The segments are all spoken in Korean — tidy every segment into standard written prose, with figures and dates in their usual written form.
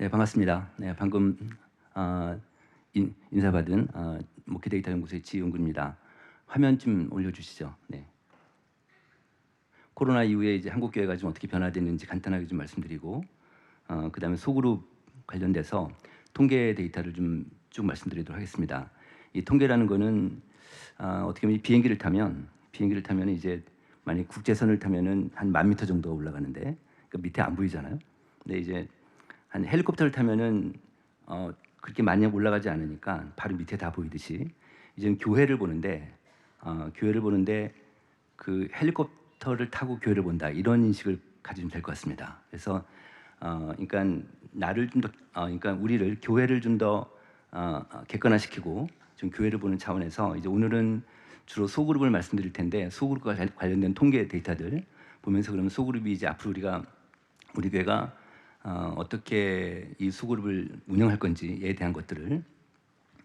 네, 반갑습니다. 네, 방금 인사받은 목회 데이터 연구소의 지은구입니다. 화면 좀 올려주시죠. 네. 코로나 이후에 이제 한국 교회가 좀 어떻게 변화됐는지 간단하게 좀 말씀드리고, 그다음에 소그룹 관련돼서 통계 데이터를 좀 쭉 말씀드리도록 하겠습니다. 이 통계라는 거는 어떻게 보면 이 비행기를 타면 이제 만약 국제선을 타면은 한 10,000m 정도 올라가는데 그 밑에 안 보이잖아요. 근데 이제 한 헬리콥터를 타면은 그렇게 많이 올라가지 않으니까 바로 밑에 다 보이듯이 이제는 교회를 보는데 그 헬리콥터를 타고 교회를 본다 이런 인식을 가지면 될 것 같습니다. 그래서 그러니까 나를 좀 더 그러니까 우리를 교회를 좀 더 객관화시키고 좀 교회를 보는 차원에서 이제 오늘은 주로 소그룹을 말씀드릴 텐데 소그룹과 관련된 통계 데이터들 보면서 그러면 소그룹이 이제 앞으로 우리 교회가 어떻게 이 소그룹을 운영할 건지에 대한 것들을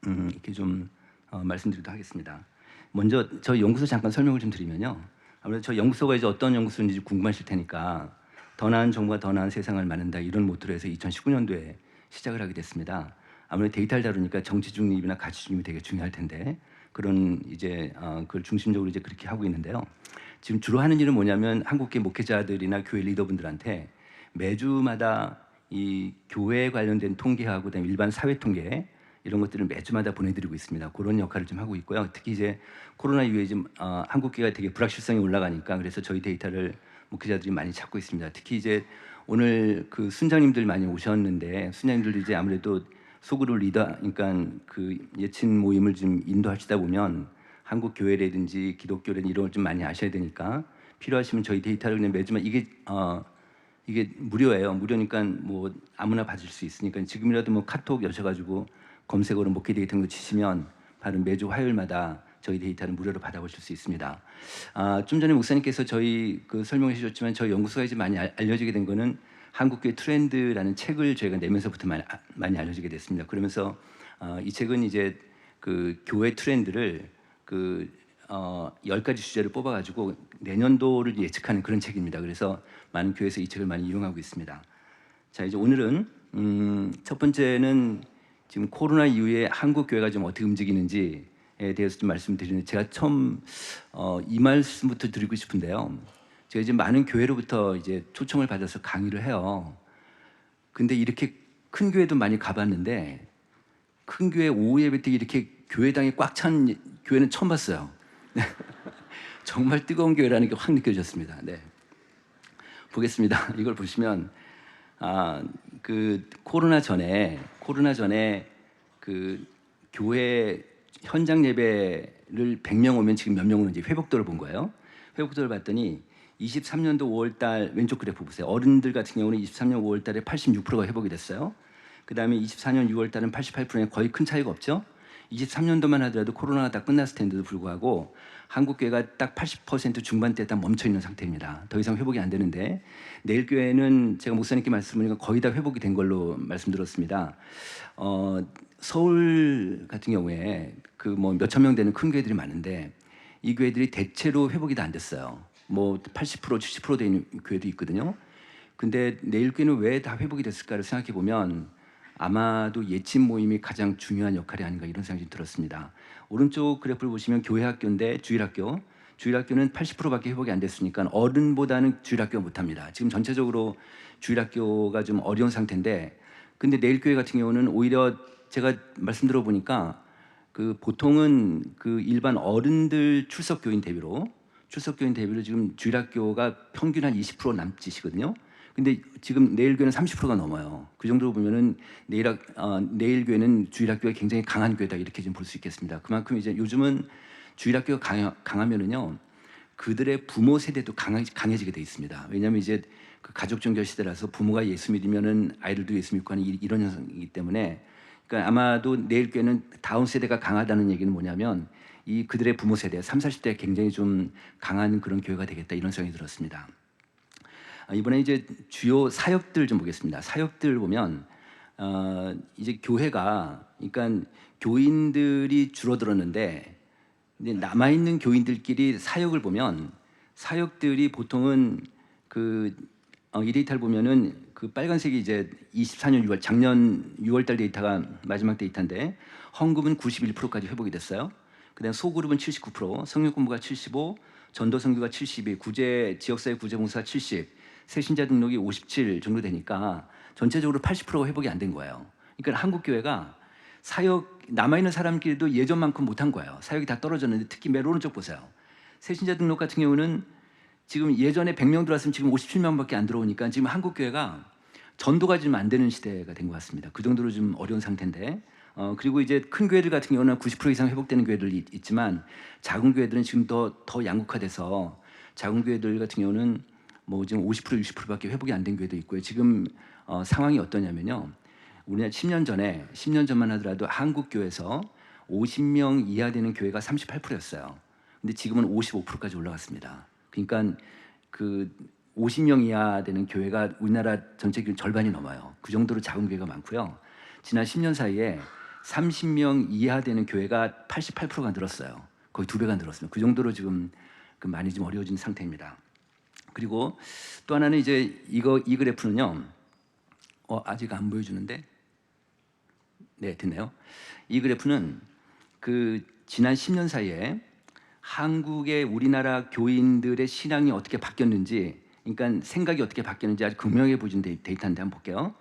이렇게 좀 말씀드리도록 하겠습니다. 먼저 저희 연구소 잠깐 설명을 좀 드리면요. 아무래도 저희 연구소가 이제 어떤 연구소인지 궁금하실 테니까 더 나은 정부가 더 나은 세상을 만든다 이런 모토로 해서 2019년도에 시작을 하게 됐습니다. 아무래도 데이터를 다루니까 정치 중립이나 가치 중립이 되게 중요할 텐데 그런 이제 그걸 중심적으로 이제 그렇게 하고 있는데요. 지금 주로 하는 일은 뭐냐면 한국계 목회자들이나 교회 리더분들한테 매주마다 이 교회 관련된 통계하고 그다음에 일반 사회 통계 이런 것들을 매주마다 보내드리고 있습니다. 그런 역할을 좀 하고 있고요. 특히 이제 코로나 이후에 지금 한국계가 되게 불확실성이 올라가니까 그래서 저희 데이터를 목회자들이 많이 찾고 있습니다. 특히 이제 오늘 그 순장님들 많이 오셨는데 순장님들도 이제 아무래도 소그룹 리더, 그러니까 그 예친 모임을 좀 인도하시다 보면 한국 교회라든지 기독교라든지 이런 걸 좀 많이 아셔야 되니까 필요하시면 저희 데이터를 그냥 매주마다 이게 무료예요. 무료니까 뭐 아무나 받을 수 있으니까 지금이라도 뭐 카톡 여셔가지고 검색어로 목회 데이터 거 치시면 바로 매주 화요일마다 저희 데이터를 무료로 받아보실 수 있습니다. 좀 전에 목사님께서 저희 그 설명해 주셨지만 저희 연구소가 이제 많이 알려지게 된 거는 한국교회 트렌드라는 책을 저희가 내면서부터 많이 알려지게 됐습니다. 그러면서 이 책은 이제 그 교회 트렌드를 그 10가지 주제를 뽑아가지고 내년도를 예측하는 그런 책입니다. 그래서 많은 교회에서 이 책을 많이 이용하고 있습니다. 자, 이제 오늘은 첫 번째는 지금 코로나 이후에 한국 교회가 좀 어떻게 움직이는지에 대해서 좀 말씀드리는데 제가 처음 이 말씀부터 드리고 싶은데요. 제가 이제 많은 교회로부터 이제 초청을 받아서 강의를 해요. 근데 이렇게 큰 교회도 많이 가봤는데 큰 교회 오후 예배 때 이렇게 교회당이 꽉 찬 교회는 처음 봤어요. 정말 뜨거운 교회라는 게 확 느껴졌습니다. 네. 보겠습니다. 이걸 보시면 그 코로나 전에 그 교회 현장 예배를 100명 오면 지금 몇 명 오는지 회복도를 본 거예요. 회복도를 봤더니 23년도 5월 달 왼쪽 그래프 보세요. 어른들 같은 경우는 23년 5월 달에 86%가 회복이 됐어요. 그다음에 24년 6월 달은 88%에 거의 큰 차이가 없죠. 23년도만 하더라도 코로나가 다 끝났을 텐데도 불구하고 한국교회가 딱 80% 중반대에 딱 멈춰 있는 상태입니다. 더 이상 회복이 안 되는데 내일 교회는 제가 목사님께 말씀드리니까 거의 다 회복이 된 걸로 말씀드렸습니다. 서울 같은 경우에 그 뭐 몇천 명 되는 큰 교회들이 많은데 이 교회들이 대체로 회복이 다 안 됐어요. 뭐 80%, 70% 되는 교회도 있거든요. 근데 내일 교회는 왜 다 회복이 됐을까를 생각해 보면 아마도 예친 모임이 가장 중요한 역할이 아닌가 이런 생각이 들었습니다. 오른쪽 그래프를 보시면 교회 학교인데 주일학교는 80%밖에 회복이 안 됐으니까 어른보다는 주일학교가 못합니다. 지금 전체적으로 주일학교가 좀 어려운 상태인데 근데 내일 교회 같은 경우는 오히려 제가 말씀 들어보니까 그 보통은 그 일반 어른들 출석교인 대비로 지금 주일학교가 평균 한 20% 남짓이거든요. 근데 지금 내일 교회는 30%가 넘어요. 그 정도로 보면은 내일 교회는 주일학교가 굉장히 강한 교회다 이렇게 좀 볼 수 있겠습니다. 그만큼 이제 요즘은 주일학교가 강하면은요 그들의 부모 세대도 강해지게 돼 있습니다. 왜냐하면 이제 그 가족 종교 시대라서 부모가 예수 믿으면은 아이들도 예수 믿고 하는 이런 현상이기 때문에 그러니까 아마도 내일 교회는 다음 세대가 강하다는 얘기는 뭐냐면 이 그들의 부모 세대 3, 40대가 굉장히 좀 강한 그런 교회가 되겠다 이런 생각이 들었습니다. 이번에 이제 주요 사역들 좀 보겠습니다. 사역들 보면 이제 교회가 그러니까 교인들이 줄어들었는데 이제 남아 있는 교인들끼리 사역을 보면 사역들이 보통은 이 데이터를 보면은 그 빨간색이 이제 24년 6월 작년 6월달 데이터가 마지막 데이터인데 헌금은 91%까지 회복이 됐어요. 그다음 소그룹은 79%, 성역공부가 75, 전도 선교가 72, 구제 지역사회 구제봉사가 70, 새신자 등록이 57 정도 되니까 전체적으로 80%가 회복이 안 된 거예요. 그러니까 한국 교회가 사역 남아 있는 사람끼리도 예전만큼 못한 거예요. 사역이 다 떨어졌는데 특히 맨 오른쪽 보세요. 새신자 등록 같은 경우는 지금 예전에 100명 들어왔으면 지금 57명밖에 안 들어오니까 지금 한국 교회가 전도가 지금 안 되는 시대가 된 것 같습니다. 그 정도로 좀 어려운 상태인데 그리고 이제 큰 교회들 같은 경우는 90% 이상 회복되는 교회들이 있지만 작은 교회들은 지금 더 양극화돼서 작은 교회들 같은 경우는 뭐 지금 50% 60%밖에 회복이 안 된 교회도 있고요. 지금 상황이 어떠냐면요. 우리나라 10년 전만 하더라도 한국 교회에서 50명 이하 되는 교회가 38%였어요. 근데 지금은 55%까지 올라갔습니다. 그러니까 그 50명 이하 되는 교회가 우리나라 전체 교회 절반이 넘어요. 그 정도로 작은 교회가 많고요. 지난 10년 사이에 30명 이하 되는 교회가 88%가 늘었어요. 거의 2배가 늘었습니다. 그 정도로 지금 많이 좀 어려워진 상태입니다. 그리고 또 하나는 이제 이 그래프는요. 아직 안 보여주는데, 네 됐네요. 이 그래프는 그 지난 10년 사이에 한국의 우리나라 교인들의 신앙이 어떻게 바뀌었는지, 그러니까 생각이 어떻게 바뀌었는지 아주 극명하게 보여준 데이터인데 한번 볼게요.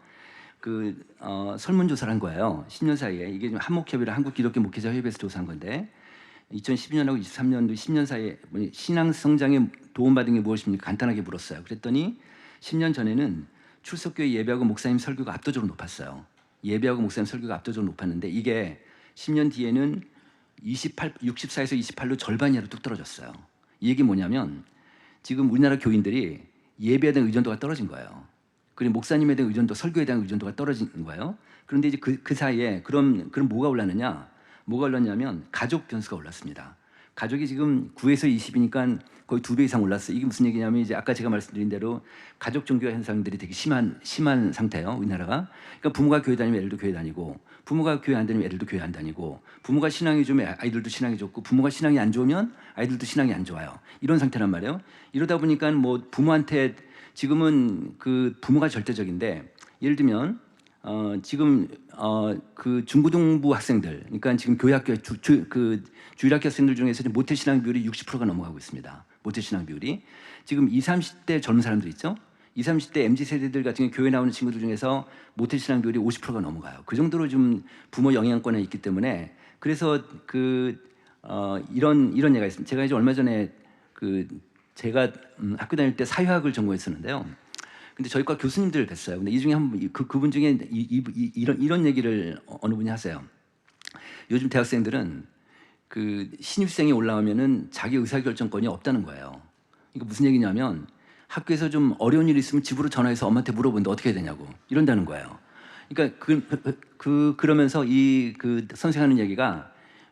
설문조사를 한 거예요. 10년 사이에. 이게 지금 한목협의라 한국 기독교 목회자 협의회에서 조사한 건데 2012년하고 23년도 10년 사이에 신앙 성장에 도움받은 게 무엇입니까? 간단하게 물었어요. 그랬더니 10년 전에는 출석교회 예배하고 목사님 설교가 압도적으로 높았어요. 예배하고 목사님 설교가 압도적으로 높았는데 이게 10년 뒤에는 64에서 28로 절반 이하로 뚝 떨어졌어요. 이 얘기 뭐냐면 지금 우리나라 교인들이 예배에 대한 의존도가 떨어진 거예요. 그리고 목사님에 대한 의존도, 설교에 대한 의존도가 떨어진 거예요. 그런데 이제 그 사이에 그럼 뭐가 올랐느냐? 뭐가 올랐냐면 가족 변수가 올랐습니다. 가족이 지금 9에서 20이니까 거의 2배 이상 올랐어요. 이게 무슨 얘기냐면 이제 아까 제가 말씀드린 대로 가족 종교 현상들이 되게 심한 상태예요. 우리나라가. 그러니까 부모가 교회 다니면 애들도 교회 다니고, 부모가 교회 안 다니면 애들도 교회 안 다니고, 부모가 신앙이 좋으면 아이들도 신앙이 좋고, 부모가 신앙이 안 좋으면 아이들도 신앙이 안 좋아요. 이런 상태란 말이에요. 이러다 보니까 뭐 부모한테 지금은 그 부모가 절대적인데 예를 들면 지금 그 중고등부 학생들, 그러니까 지금 교회학교 그 주일학교 학생들 중에서 모태 신앙 비율이 60%가 넘어가고 있습니다. 모태 신앙 비율이 지금 20, 30대 젊은 사람들 있죠. 20, 30대 MZ 세대들 같은 경우 교회 나오는 친구들 중에서 모태 신앙 비율이 50%가 넘어가요. 그 정도로 좀 부모 영향권에 있기 때문에 그래서 이런 얘기가 있습니다. 제가 이제 얼마 전에 제가 학교 다닐 때 사회학을 전공했었는데요. 근데 저희 과 교수님들을 뵀어요. 근데 이 중에 그분 중에 이런 얘기를 어느 분이 하세요. 요즘 대학생들은 그 신입생이 올라오면은 자기 의사결정권이 없다는 거예요. 이거 무슨 얘기냐면 학교에서 좀 어려운 일이 있으면 집으로 전화해서 엄마한테 물어보는데 어떻게 해야 되냐고 이런다는 거예요. 그러니까 그러면서 선생하는 얘기가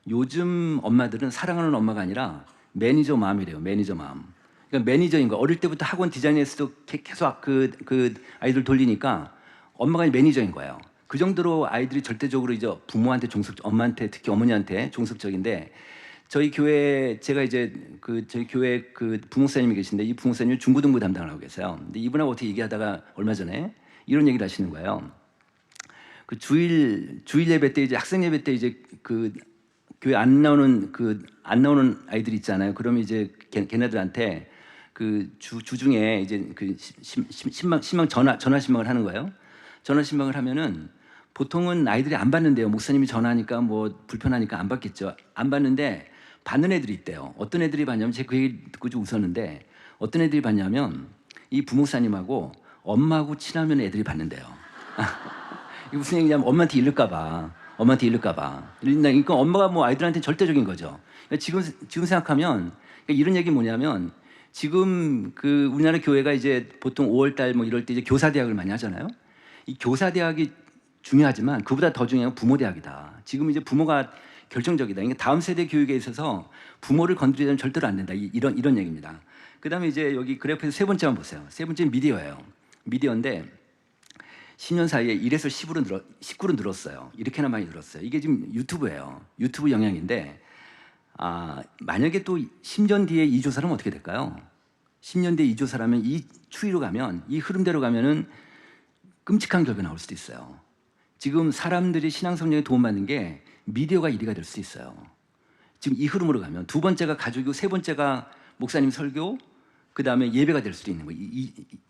요즘 엄마들은 사랑하는 엄마가 아니라 매니저 마음이래요. 매니저 마음. 그러니까 매니저인 거. 어릴 때부터 학원 디자인에서도 계속 그 아이들 돌리니까 엄마가 매니저인 거예요. 그 정도로 아이들이 절대적으로 이제 부모한테 엄마한테 특히 어머니한테 종속적인데 저희 교회 제가 이제 저희 교회 부목사님이 계신데 이 부목사님이 중고등부 담당을 하고 계세요. 근데 이분하고 어떻게 얘기하다가 얼마 전에 이런 얘기를 하시는 거예요. 그 주일 예배 때 이제 학생 예배 때 이제 교회 안 나오는 아이들 있잖아요. 그러면 이제 걔네들한테 주중에 이제 신방 전화 신방을 하는 거예요. 전화 신방을 하면은 보통은 아이들이 안 받는데요. 목사님이 전화하니까 뭐 불편하니까 안 받겠죠. 안 받는데 받는 애들이 있대요. 어떤 애들이 받냐면 제가 그 얘기 듣고 좀 웃었는데 어떤 애들이 받냐면 이 부목사님하고 엄마하고 친하면 애들이 받는데요. 이게 무슨 얘기냐면 엄마한테 잃을까봐. 그러니까 엄마가 뭐 아이들한테 절대적인 거죠. 그러니까 지금 생각하면 이런 얘기 뭐냐면 지금 우리나라 교회가 이제 보통 5월달 뭐 이럴 때 이제 교사대학을 많이 하잖아요. 이 교사대학이 중요하지만 그보다 더 중요한 건 부모대학이다. 지금 이제 부모가 결정적이다. 그러니까 다음 세대 교육에 있어서 부모를 건드리면 절대로 안 된다. 이런 얘기입니다. 그다음에 이제 여기 그래프에서 세 번째 한번 보세요. 세 번째는 미디어예요. 미디어인데 10년 사이에 1에서 19로 늘었어요. 이렇게나 많이 늘었어요. 이게 지금 유튜브예요. 유튜브 영향인데 만약에 또 10년 뒤에 이 조사라면 어떻게 될까요? 10년 뒤에 이 조사라면 이 추이로 가면 이 흐름대로 가면은 끔찍한 결과 나올 수도 있어요. 지금 사람들이 신앙 성장에 도움받는 게 미디어가 1위가 될 수도 있어요. 지금 이 흐름으로 가면 두 번째가 가족이고 세 번째가 목사님 설교, 그 다음에 예배가 될 수도 있는 거예요.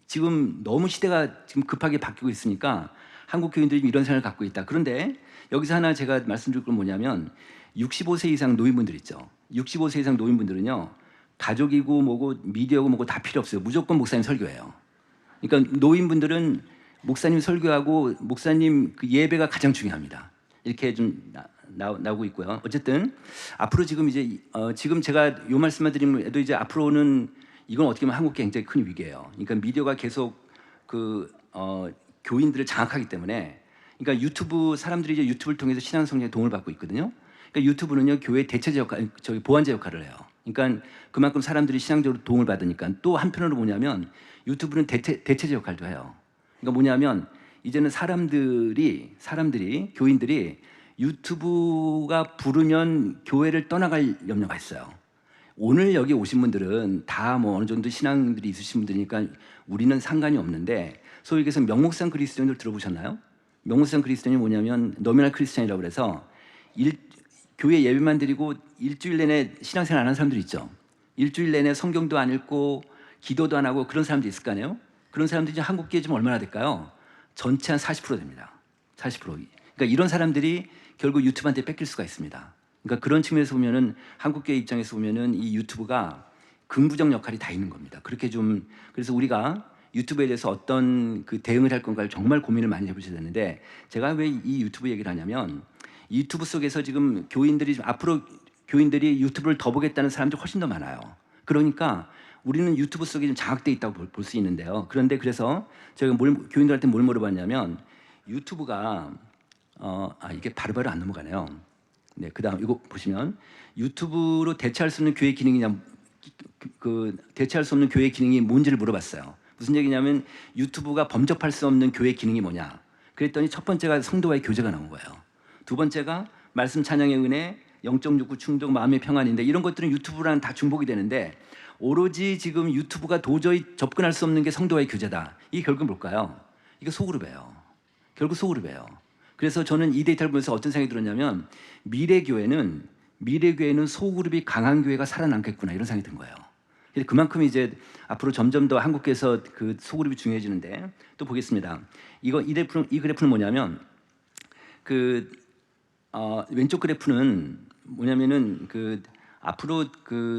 지금 너무 시대가 지금 급하게 바뀌고 있으니까 한국 교인들이 이런 생각을 갖고 있다. 그런데 여기서 하나 제가 말씀드릴 건 뭐냐면 65세 이상 노인분들 있죠. 65세 이상 노인분들은요, 가족이고 뭐고 미디어고 뭐고 다 필요 없어요. 무조건 목사님 설교예요. 그러니까 노인분들은 목사님 설교하고 목사님 그 예배가 가장 중요합니다. 이렇게 좀 나오고 있고요. 어쨌든 앞으로 지금 이제 지금 제가 요 말씀만 드리면 이제 앞으로는 이건 어떻게 보면 한국계 굉장히 큰 위기예요. 그러니까 미디어가 계속 교인들을 장악하기 때문에, 그러니까 유튜브 사람들이 이제 유튜브를 통해서 신앙 성장에 도움을 받고 있거든요. 그러니까 유튜브는요, 교회 대체제 역할, 보완제 역할을 해요. 그러니까 그만큼 사람들이 신앙적으로 도움을 받으니까. 또 한편으로 뭐냐면 유튜브는 대체제 역할도 해요. 그러니까 뭐냐면 이제는 사람들이 교인들이 유튜브가 부르면 교회를 떠나갈 염려가 있어요. 오늘 여기 오신 분들은 다 뭐 어느 정도 신앙들이 있으신 분들이니까 우리는 상관이 없는데, 소위 얘기해서 명목상 그리스도인들 들어보셨나요? 명목상 그리스도인이 뭐냐면 노미널 크리스찬이라고 그래서 교회 예배만 드리고 일주일 내내 신앙생활 안 하는 사람들 있죠. 일주일 내내 성경도 안 읽고 기도도 안 하고 그런 사람도 있을 거 아니에요? 그런 사람들이 이제 한국교회 좀 얼마나 될까요? 전체 한 40% 됩니다. 40%. 그러니까 이런 사람들이 결국 유튜브한테 뺏길 수가 있습니다. 그러니까 그런 측면에서 보면은 한국교회 입장에서 보면은 이 유튜브가 긍부정 역할이 다 있는 겁니다. 그렇게 좀, 그래서 우리가 유튜브에 대해서 어떤 그 대응을 할 건가를 정말 고민을 많이 해보셔야 되는데, 제가 왜 이 유튜브 얘기를 하냐면 이 유튜브 속에서 지금 교인들이 앞으로 교인들이 유튜브를 더 보겠다는 사람들이 훨씬 더 많아요. 그러니까 우리는 유튜브 속에 좀 장악돼 있다고 볼 수 있는데요. 그런데 그래서 제가 교인들한테 뭘 물어봤냐면 유튜브가 이게 바로바로 안 넘어가네요. 네, 그다음 이거 보시면 유튜브로 대체할 수 없는 교회 기능이냐, 대체할 수 없는 교회 기능이 뭔지를 물어봤어요. 무슨 얘기냐면 유튜브가 범접할 수 없는 교회 기능이 뭐냐. 그랬더니 첫 번째가 성도와의 교제가 나온 거예요. 두 번째가 말씀 찬양의 은혜, 영적 욕구 충족, 마음의 평안인데, 이런 것들은 유튜브랑 다 중복이 되는데 오로지 지금 유튜브가 도저히 접근할 수 없는 게 성도와의 교제다. 이게 결국은 뭘까요? 이게 소그룹이에요. 결국 소그룹이에요. 그래서 저는 이 데이터를 보면서 어떤 생각이 들었냐면 미래 교회는 소그룹이 강한 교회가 살아남겠구나, 이런 생각이 든 거예요. 그만큼 이제 앞으로 점점 더 한국에서 그 소그룹이 중요해지는데, 또 보겠습니다. 이 그래프는 뭐냐면 왼쪽 그래프는 뭐냐면은 앞으로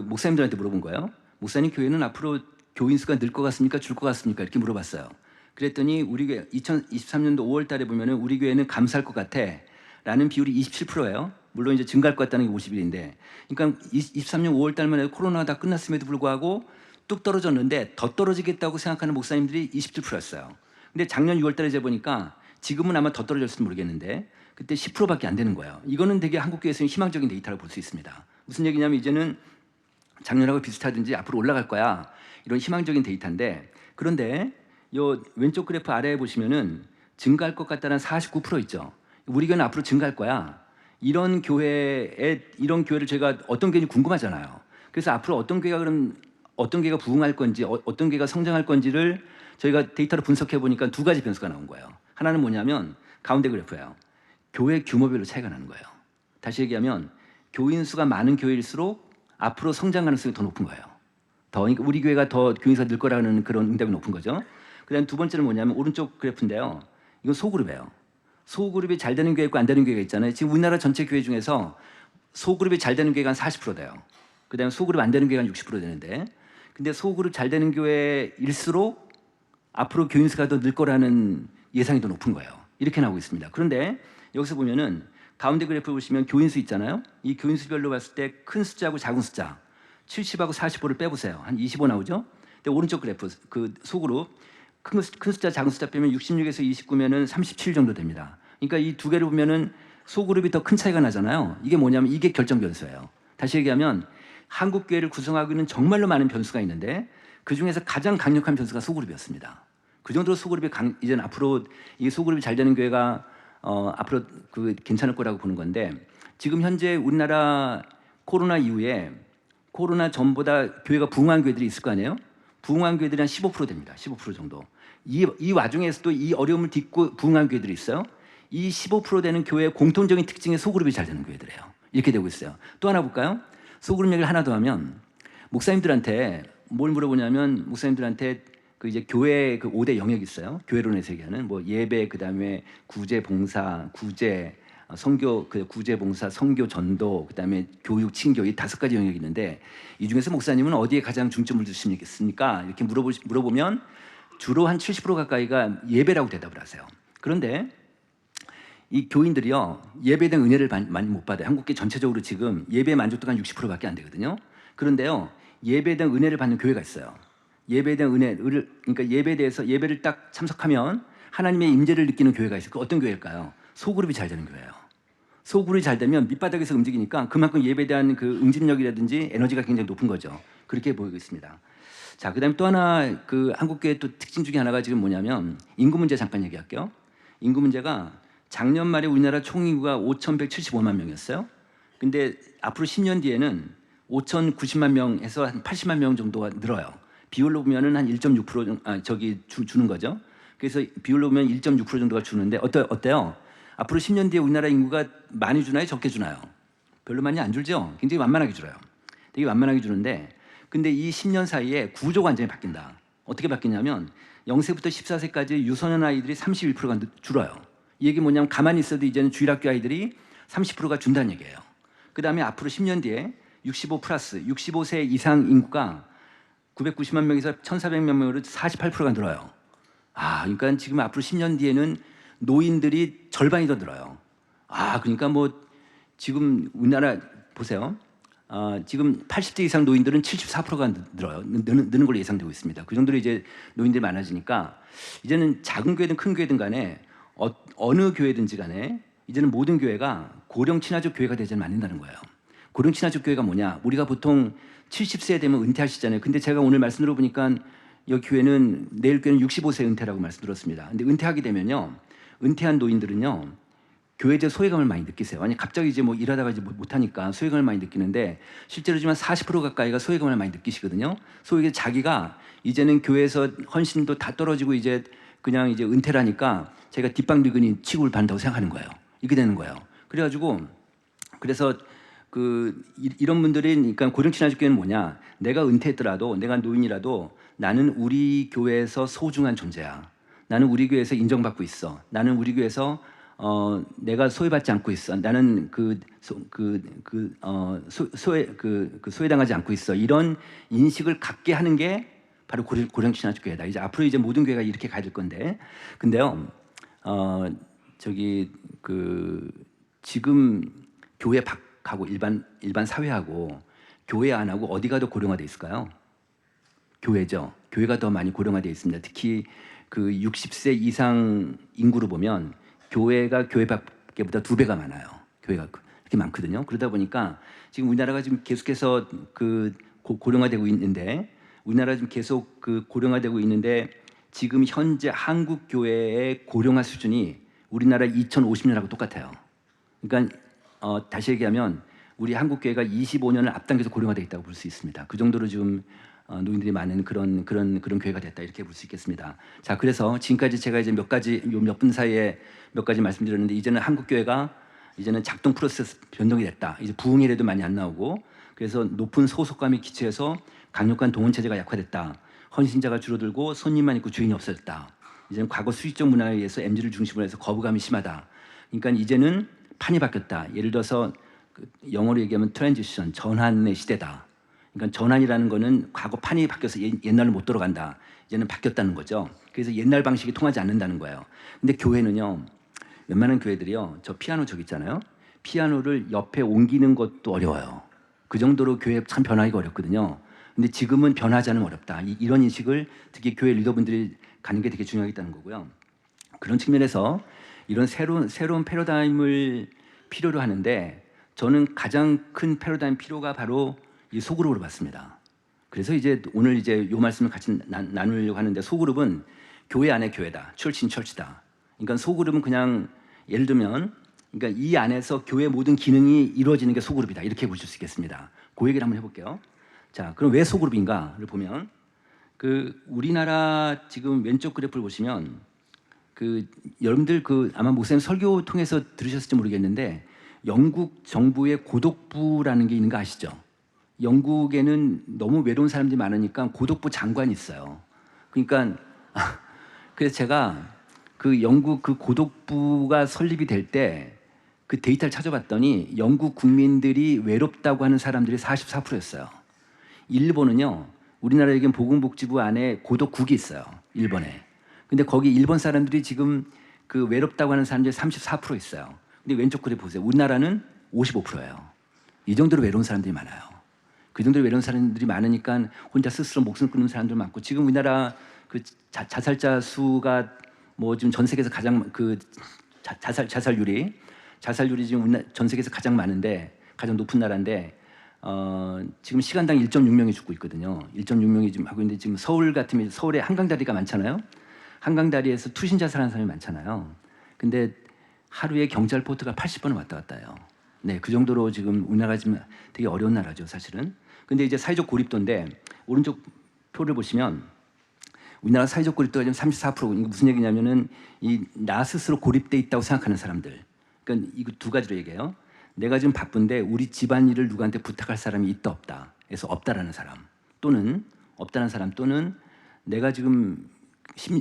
목사님들한테 물어본 거예요. 목사님, 교회는 앞으로 교인 수가 늘 것 같습니까? 줄 것 같습니까? 이렇게 물어봤어요. 그랬더니 우리 교회 2023년도 5월 달에 보면은 우리 교회는 감사할 것 같아 라는 비율이 27%예요. 물론 이제 증가할 것 같다는 게 51인데, 그러니까 23년 5월 달만 해도 코로나가 다 끝났음에도 불구하고 뚝 떨어졌는데 더 떨어지겠다고 생각하는 목사님들이 27%였어요. 근데 작년 6월 달에 재보니까 지금은 아마 더 떨어졌을지 모르겠는데 그때 10%밖에 안 되는 거예요. 이거는 되게 한국교회에서는 희망적인 데이터라고 볼 수 있습니다. 무슨 얘기냐면 이제는 작년하고 비슷하든지 앞으로 올라갈 거야, 이런 희망적인 데이터인데, 그런데 요 왼쪽 그래프 아래에 보시면은 증가할 것 같다는 49% 있죠. 우리 교회는 앞으로 증가할 거야. 이런 교회를 제가 어떤 교회인지 궁금하잖아요. 그래서 앞으로 어떤 교회가 부흥할 건지, 어떤 교회가 성장할 건지를 저희가 데이터로 분석해 보니까 두 가지 변수가 나온 거예요. 하나는 뭐냐면 가운데 그래프예요. 교회 규모별로 차이가 나는 거예요. 다시 얘기하면 교인 수가 많은 교회일수록 앞으로 성장 가능성이 더 높은 거예요. 그러니까 우리 교회가 더 교인 수가 늘 거라는 그런 응답이 높은 거죠. 그다음 두 번째는 뭐냐면 오른쪽 그래프인데요. 이건 소그룹이에요. 소그룹이 잘 되는 교회 있고 안 되는 교회가 있잖아요. 지금 우리나라 전체 교회 중에서 소그룹이 잘 되는 교회가 한 40% 돼요. 그다음에 소그룹 안 되는 교회가 한 60% 되는데, 근데 소그룹 잘 되는 교회일수록 앞으로 교인 수가 더 늘 거라는 예상이 더 높은 거예요. 이렇게 나오고 있습니다. 그런데 여기서 보면은 가운데 그래프 보시면 교인 수 있잖아요. 이 교인 수별로 봤을 때 큰 숫자하고 작은 숫자 70하고 45를 빼보세요. 한 25 나오죠. 근데 오른쪽 그래프 소그룹 큰 숫자 작은 숫자 빼면 66에서 29면은 37 정도 됩니다. 그러니까 이 두 개를 보면은 소그룹이 더 큰 차이가 나잖아요. 이게 뭐냐면 이게 결정 변수예요. 다시 얘기하면 한국 교회를 구성하고 있는 정말로 많은 변수가 있는데 그 중에서 가장 강력한 변수가 소그룹이었습니다. 그 정도로 소그룹이 이제는 앞으로 이 소그룹이 잘 되는 교회가 앞으로 괜찮을 거라고 보는 건데, 지금 현재 우리나라 코로나 이후에 코로나 전보다 교회가 부흥한 교회들이 있을 거 아니에요? 부흥한 교회들이 한 15% 됩니다. 15% 정도. 이 와중에서도 이 어려움을 딛고 부흥한 교회들이 있어요. 이 15% 되는 교회의 공통적인 특징의 소그룹이 잘 되는 교회들이에요. 이렇게 되고 있어요. 또 하나 볼까요? 소그룹 얘기를 하나 더 하면 목사님들한테 뭘 물어보냐면 목사님들한테 그 이제 교회 그 5대 영역이 있어요. 교회론에서 얘기하는 뭐 예배, 그다음에 구제, 봉사, 구제, 선교, 그 구제, 봉사, 선교, 전도, 그다음에 교육, 친교 이 5가지 영역이 있는데 이 중에서 목사님은 어디에 가장 중점을 두시겠습니까? 이렇게 물어보면 주로 한 70% 가까이가 예배라고 대답을 하세요. 그런데 이 교인들이요 예배에 대한 은혜를 많이 못 받아요. 한국계 전체적으로 지금 예배 만족도가 한 60%밖에 안 되거든요. 그런데요 예배에 대한 은혜를 받는 교회가 있어요. 예배에 대한 은혜를 그러니까 예배에 대해서 예배를 딱 참석하면 하나님의 임재를 느끼는 교회가 있어요. 그 어떤 교회일까요? 소그룹이 잘 되는 교회예요. 소그룹이 잘 되면 밑바닥에서 움직이니까 그만큼 예배에 대한 그 응집력이라든지 에너지가 굉장히 높은 거죠. 그렇게 보이고 있습니다. 자, 그다음에 또 하나 그 한국교회 또 특징 중에 하나가 지금 뭐냐면 인구 문제 잠깐 얘기할게요. 인구 문제가 작년 말에 우리나라 총인구가 5,175만 명이었어요. 근데 앞으로 10년 뒤에는 5,090만 명에서 한 80만 명 정도가 늘어요. 비율로 보면은 한 1.6% 주는 거죠. 그래서 비율로 보면 1.6% 정도가 주는데 어때요? 앞으로 10년 뒤에 우리나라 인구가 많이 주나요? 적게 주나요? 별로 많이 안 줄죠? 굉장히 완만하게 줄어요. 되게 완만하게 주는데 근데 이 10년 사이에 구조가 완전히 바뀐다. 어떻게 바뀌냐면 0세부터 14세까지 유소년 아이들이 31%가 줄어요. 이 얘기 뭐냐면 가만히 있어도 이제는 주일학교 아이들이 30%가 준다는 얘기예요. 그 다음에 앞으로 10년 뒤에 65 플러스 65세 이상 인구가 990만 명에서 1,400만 명으로 48%가 늘어요. 그러니까 지금 앞으로 10년 뒤에는 노인들이 절반이 더 늘어요. 그러니까 뭐 지금 우리나라 보세요. 지금 80대 이상 노인들은 74%가 늘어요. 느는 걸로 예상되고 있습니다. 그 정도로 이제 노인들이 많아지니까 이제는 작은 교회든 큰 교회든 간에 어느 교회든지 간에 이제는 모든 교회가 고령 친화적 교회가 되지 않는다는 거예요. 고령 친화적 교회가 뭐냐? 우리가 보통 70세 되면 은퇴하시잖아요. 근데 제가 오늘 말씀 들어보니까 여기 교회는 내일 교회는 65세 은퇴라고 말씀드렸습니다. 근데 은퇴하게 되면요, 은퇴한 노인들은요 교회제 소외감을 많이 느끼세요. 아니 갑자기 이제 뭐 일하다가 이제 못하니까 소외감을 많이 느끼는데 실제로지만 40% 가까이가 소외감을 많이 느끼시거든요. 소위 자기가 이제는 교회에서 헌신도 다 떨어지고 이제 그냥 이제 은퇴라니까 제가 뒷방비근이 치고를 받는다고 생각하는 거예요. 이렇게 되는 거예요. 그래서 이런 분들이 그러니까 고령 친화적 교회는 뭐냐? 내가 은퇴했더라도 내가 노인이라도 나는 우리 교회에서 소중한 존재야. 나는 우리 교회에서 인정받고 있어. 나는 우리 교회에서 내가 소외받지 않고 있어. 나는 소외당하지 않고 있어. 이런 인식을 갖게 하는 게 바로 고령 친화적 교회다. 이제 앞으로 이제 모든 교회가 이렇게 가야 될 건데, 근데요, 지금 교회 밖하고 일반 사회하고 교회 안하고 어디가 더 고령화돼 있을까요? 교회죠. 교회가 더 많이 고령화돼 있습니다. 특히 그 60세 이상 인구로 보면 교회가 교회 밖에보다 2배가 많아요. 교회가 그렇게 많거든요. 그러다 보니까 지금 우리나라가 지금 계속해서 고령화되고 있는데 우리나라 지금 계속 고령화되고 있는데 지금 현재 한국 교회의 고령화 수준이 우리나라 2050년하고 똑같아요. 그러니까 다시 얘기하면 우리 한국 교회가 25년을 앞당겨서 고령화되어 있다고 볼 수 있습니다. 그 정도로 지금 노인들이 많은 그런 교회가 됐다 이렇게 볼 수 있겠습니다. 자, 그래서 지금까지 제가 이제 몇 분 사이에 몇 가지 말씀드렸는데 이제는 한국 교회가 이제는 작동 프로세스 변동이 됐다. 이제 부흥이라도 많이 안 나오고 그래서 높은 소속감에 기초해서 강력한 동원 체제가 약화됐다. 헌신자가 줄어들고 손님만 있고 주인이 없어졌다. 이제는 과거 수익적 문화에 의해서 MZ를 중심으로 해서 거부감이 심하다. 그러니까 이제는 판이 바뀌었다. 예를 들어서 영어로 얘기하면 트랜지션, 전환의 시대다. 그러니까 전환이라는 거는 과거 판이 바뀌어서 옛날로 못 돌아간다. 이제는 바뀌었다는 거죠. 그래서 옛날 방식이 통하지 않는다는 거예요. 근데 교회는요, 웬만한 교회들이요, 저 피아노 저기 있잖아요. 피아노를 옆에 옮기는 것도 어려워요. 그 정도로 교회 참 변하기가 어렵거든요. 근데 지금은 변하지 않으면 어렵다. 이런 인식을 특히 교회 리더분들이 가는 게 되게 중요하겠다는 거고요. 그런 측면에서 이런 새로운 패러다임을 필요로 하는데 저는 가장 큰 패러다임 필요가 바로 이 소그룹으로 봤습니다. 그래서 이제 오늘 이제 요 말씀을 같이 나누려고 하는데 소그룹은 교회 안의 교회다. 철친 철치다. 그러니까 소그룹은 그냥 예를 들면 그러니까 이 안에서 교회 모든 기능이 이루어지는 게 소그룹이다. 이렇게 보실 수 있겠습니다. 그 얘기를 한번 해볼게요. 자, 그럼 왜 소그룹인가를 보면 그 우리나라 지금 왼쪽 그래프를 보시면 그 여러분들 그 아마 목사님 설교 통해서 들으셨을지 모르겠는데 영국 정부의 고독부라는 게 있는 거 아시죠? 영국에는 너무 외로운 사람들이 많으니까 고독부 장관이 있어요. 그러니까 그래서 제가 그 영국 그 고독부가 설립이 될 때 그 데이터를 찾아봤더니 영국 국민들이 외롭다고 하는 사람들이 44%였어요. 일본은요, 우리나라 여기 보건복지부 안에 고독국이 있어요. 일본에. 근데 거기 일본 사람들이 지금 그 외롭다고 하는 사람들이 34% 있어요. 근데 왼쪽 그래 보세요. 우리나라는 55%예요. 이 정도로 외로운 사람들이 많아요. 그 정도로 외로운 사람들이 많으니까 혼자 스스로 목숨 끊는 사람들 많고, 지금 우리나라 그 자살자 수가 뭐 지금 전 세계에서 가장 그 자살률이 지금 전 세계에서 가장 많은데, 가장 높은 나라인데 지금 시간당 1.6명이 죽고 있거든요. 1.6명이 지금 하고 있는데, 지금 서울 같으면 서울에 한강다리가 많잖아요. 한강다리에서 투신 자살하는 사람이 많잖아요. 근데 하루에 경찰 리포트가 80번을 왔다 갔다 해요. 네, 그 정도로 지금 우리나라가 지금 되게 어려운 나라죠, 사실은. 근데 이제 사회적 고립도인데, 오른쪽 표를 보시면 우리나라 사회적 고립도가 지금 34%. 이거 무슨 얘기냐면은 이 나 스스로 고립돼 있다고 생각하는 사람들. 그러니까 이거 두 가지로 얘기해요. 내가 지금 바쁜데 우리 집안일을 누구한테 부탁할 사람이 있다 없다. 그래서 없다라는 사람, 또는 없다는 사람, 또는 내가 지금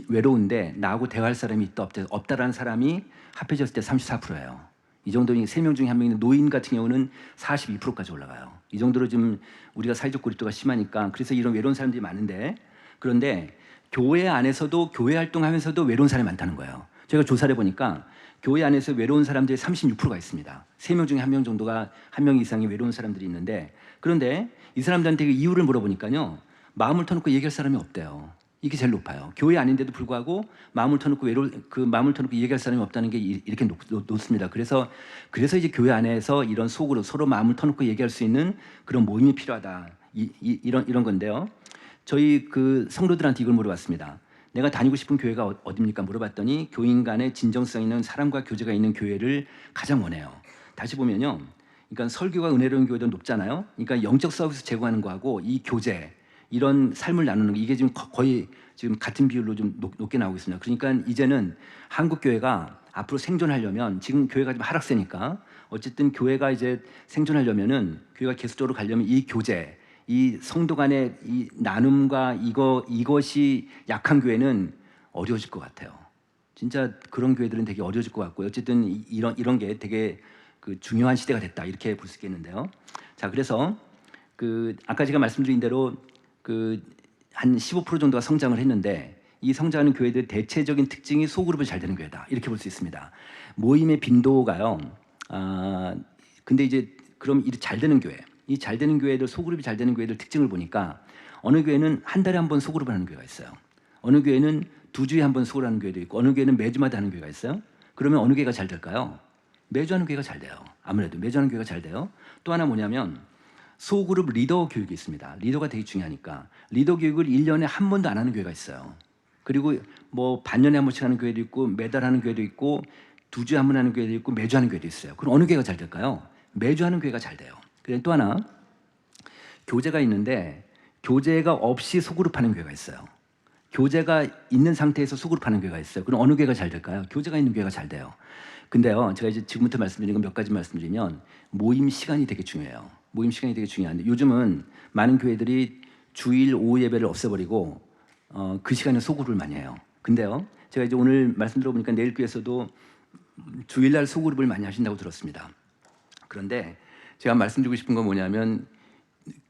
외로운데 나하고 대화할 사람이 있다 없다. 없다라는 사람이 합해졌을 때 34%예요. 이 정도면 3명 중에 1명인데, 노인 같은 경우는 42%까지 올라가요. 이 정도로 지금 우리가 사회적 고립도가 심하니까, 그래서 이런 외로운 사람들이 많은데, 그런데 교회 안에서도 교회 활동하면서도 외로운 사람이 많다는 거예요. 제가 조사를 해보니까 교회 안에서 외로운 사람들이 36%가 있습니다. 3명 중에 1명 정도가, 1명 이상이 외로운 사람들이 있는데, 그런데 이 사람들한테 이유를 물어보니까요, 마음을 터놓고 얘기할 사람이 없대요. 이게 제일 높아요. 교회 아닌데도 불구하고 마음을 터놓고 마음을 터놓고 얘기할 사람이 없다는 게 이렇게 높습니다. 그래서 이제 교회 안에서 이런 속으로 서로 마음을 터놓고 얘기할 수 있는 그런 모임이 필요하다. 이런 건데요. 저희 그 성도들한테 이걸 물어봤습니다. 내가 다니고 싶은 교회가 어디입니까? 물어봤더니 교인 간의 진정성 있는 사랑과 교제가 있는 교회를 가장 원해요. 다시 보면요, 그러니까 설교가 은혜로운 교회도 높잖아요. 그러니까 영적 서비스 제공하는 거하고 이 교제, 이런 삶을 나누는 거, 이게 지금 거의 지금 같은 비율로 좀 높게 나오고 있습니다. 그러니까 이제는 한국 교회가 앞으로 생존하려면, 지금 교회가 좀 하락세니까 어쨌든 교회가 이제 생존하려면은, 교회가 계속적으로 가려면 이 교제, 이 성도 간의 이 나눔과 이것이 약한 교회는 어려워질 것 같아요. 진짜 그런 교회들은 되게 어려워질 것 같고요. 어쨌든 이런 게 되게 그 중요한 시대가 됐다, 이렇게 볼 수 있겠는데요. 자, 그래서 그 아까 제가 말씀드린 대로 그 한 15% 정도가 성장을 했는데, 이 성장하는 교회들의 대체적인 특징이 소그룹이 잘 되는 교회다, 이렇게 볼 수 있습니다. 모임의 빈도가요. 근데 이제 그럼 이 잘 되는 교회, 이 잘 되는 교회들, 소그룹이 잘 되는 교회들 특징을 보니까, 어느 교회는 한 달에 한 번 소그룹을 하는 교회가 있어요. 어느 교회는 2주에 한 번 소그룹 하는 교회도 있고, 어느 교회는 매주마다 하는 교회가 있어요. 그러면 어느 교회가 잘 될까요? 매주 하는 교회가 잘 돼요. 아무래도 매주 하는 교회가 잘 돼요. 또 하나 뭐냐면, 소그룹 리더 교육이 있습니다. 리더가 되게 중요하니까 리더 교육을 1년에 한 번도 안 하는 교회가 있어요. 그리고 뭐 반년에 한 번씩 하는 교회도 있고, 매달 하는 교회도 있고, 2주에 한 번 하는 교회도 있고, 매주 하는 교회도 있어요. 그럼 어느 교회가 잘 될까요? 매주 하는 교회가 잘 돼요. 그리고 또 하나, 교제가 있는데 교제가 없이 소그룹 하는 교회가 있어요. 교제가 있는 상태에서 소그룹 하는 교회가 있어요. 그럼 어느 교회가 잘 될까요? 교제가 있는 교회가 잘 돼요. 근데요, 제가 이제 지금부터 말씀드리는 건 몇 가지 말씀드리면, 모임 시간이 되게 중요해요. 모임 시간이 되게 중요한데, 요즘은 많은 교회들이 주일 오후 예배를 없애버리고 그 시간에 소그룹을 많이 해요. 근데요, 제가 이제 오늘 말씀 들어보니까 내일 교회에서도 주일날 소그룹을 많이 하신다고 들었습니다. 그런데 제가 말씀드리고 싶은 건 뭐냐면,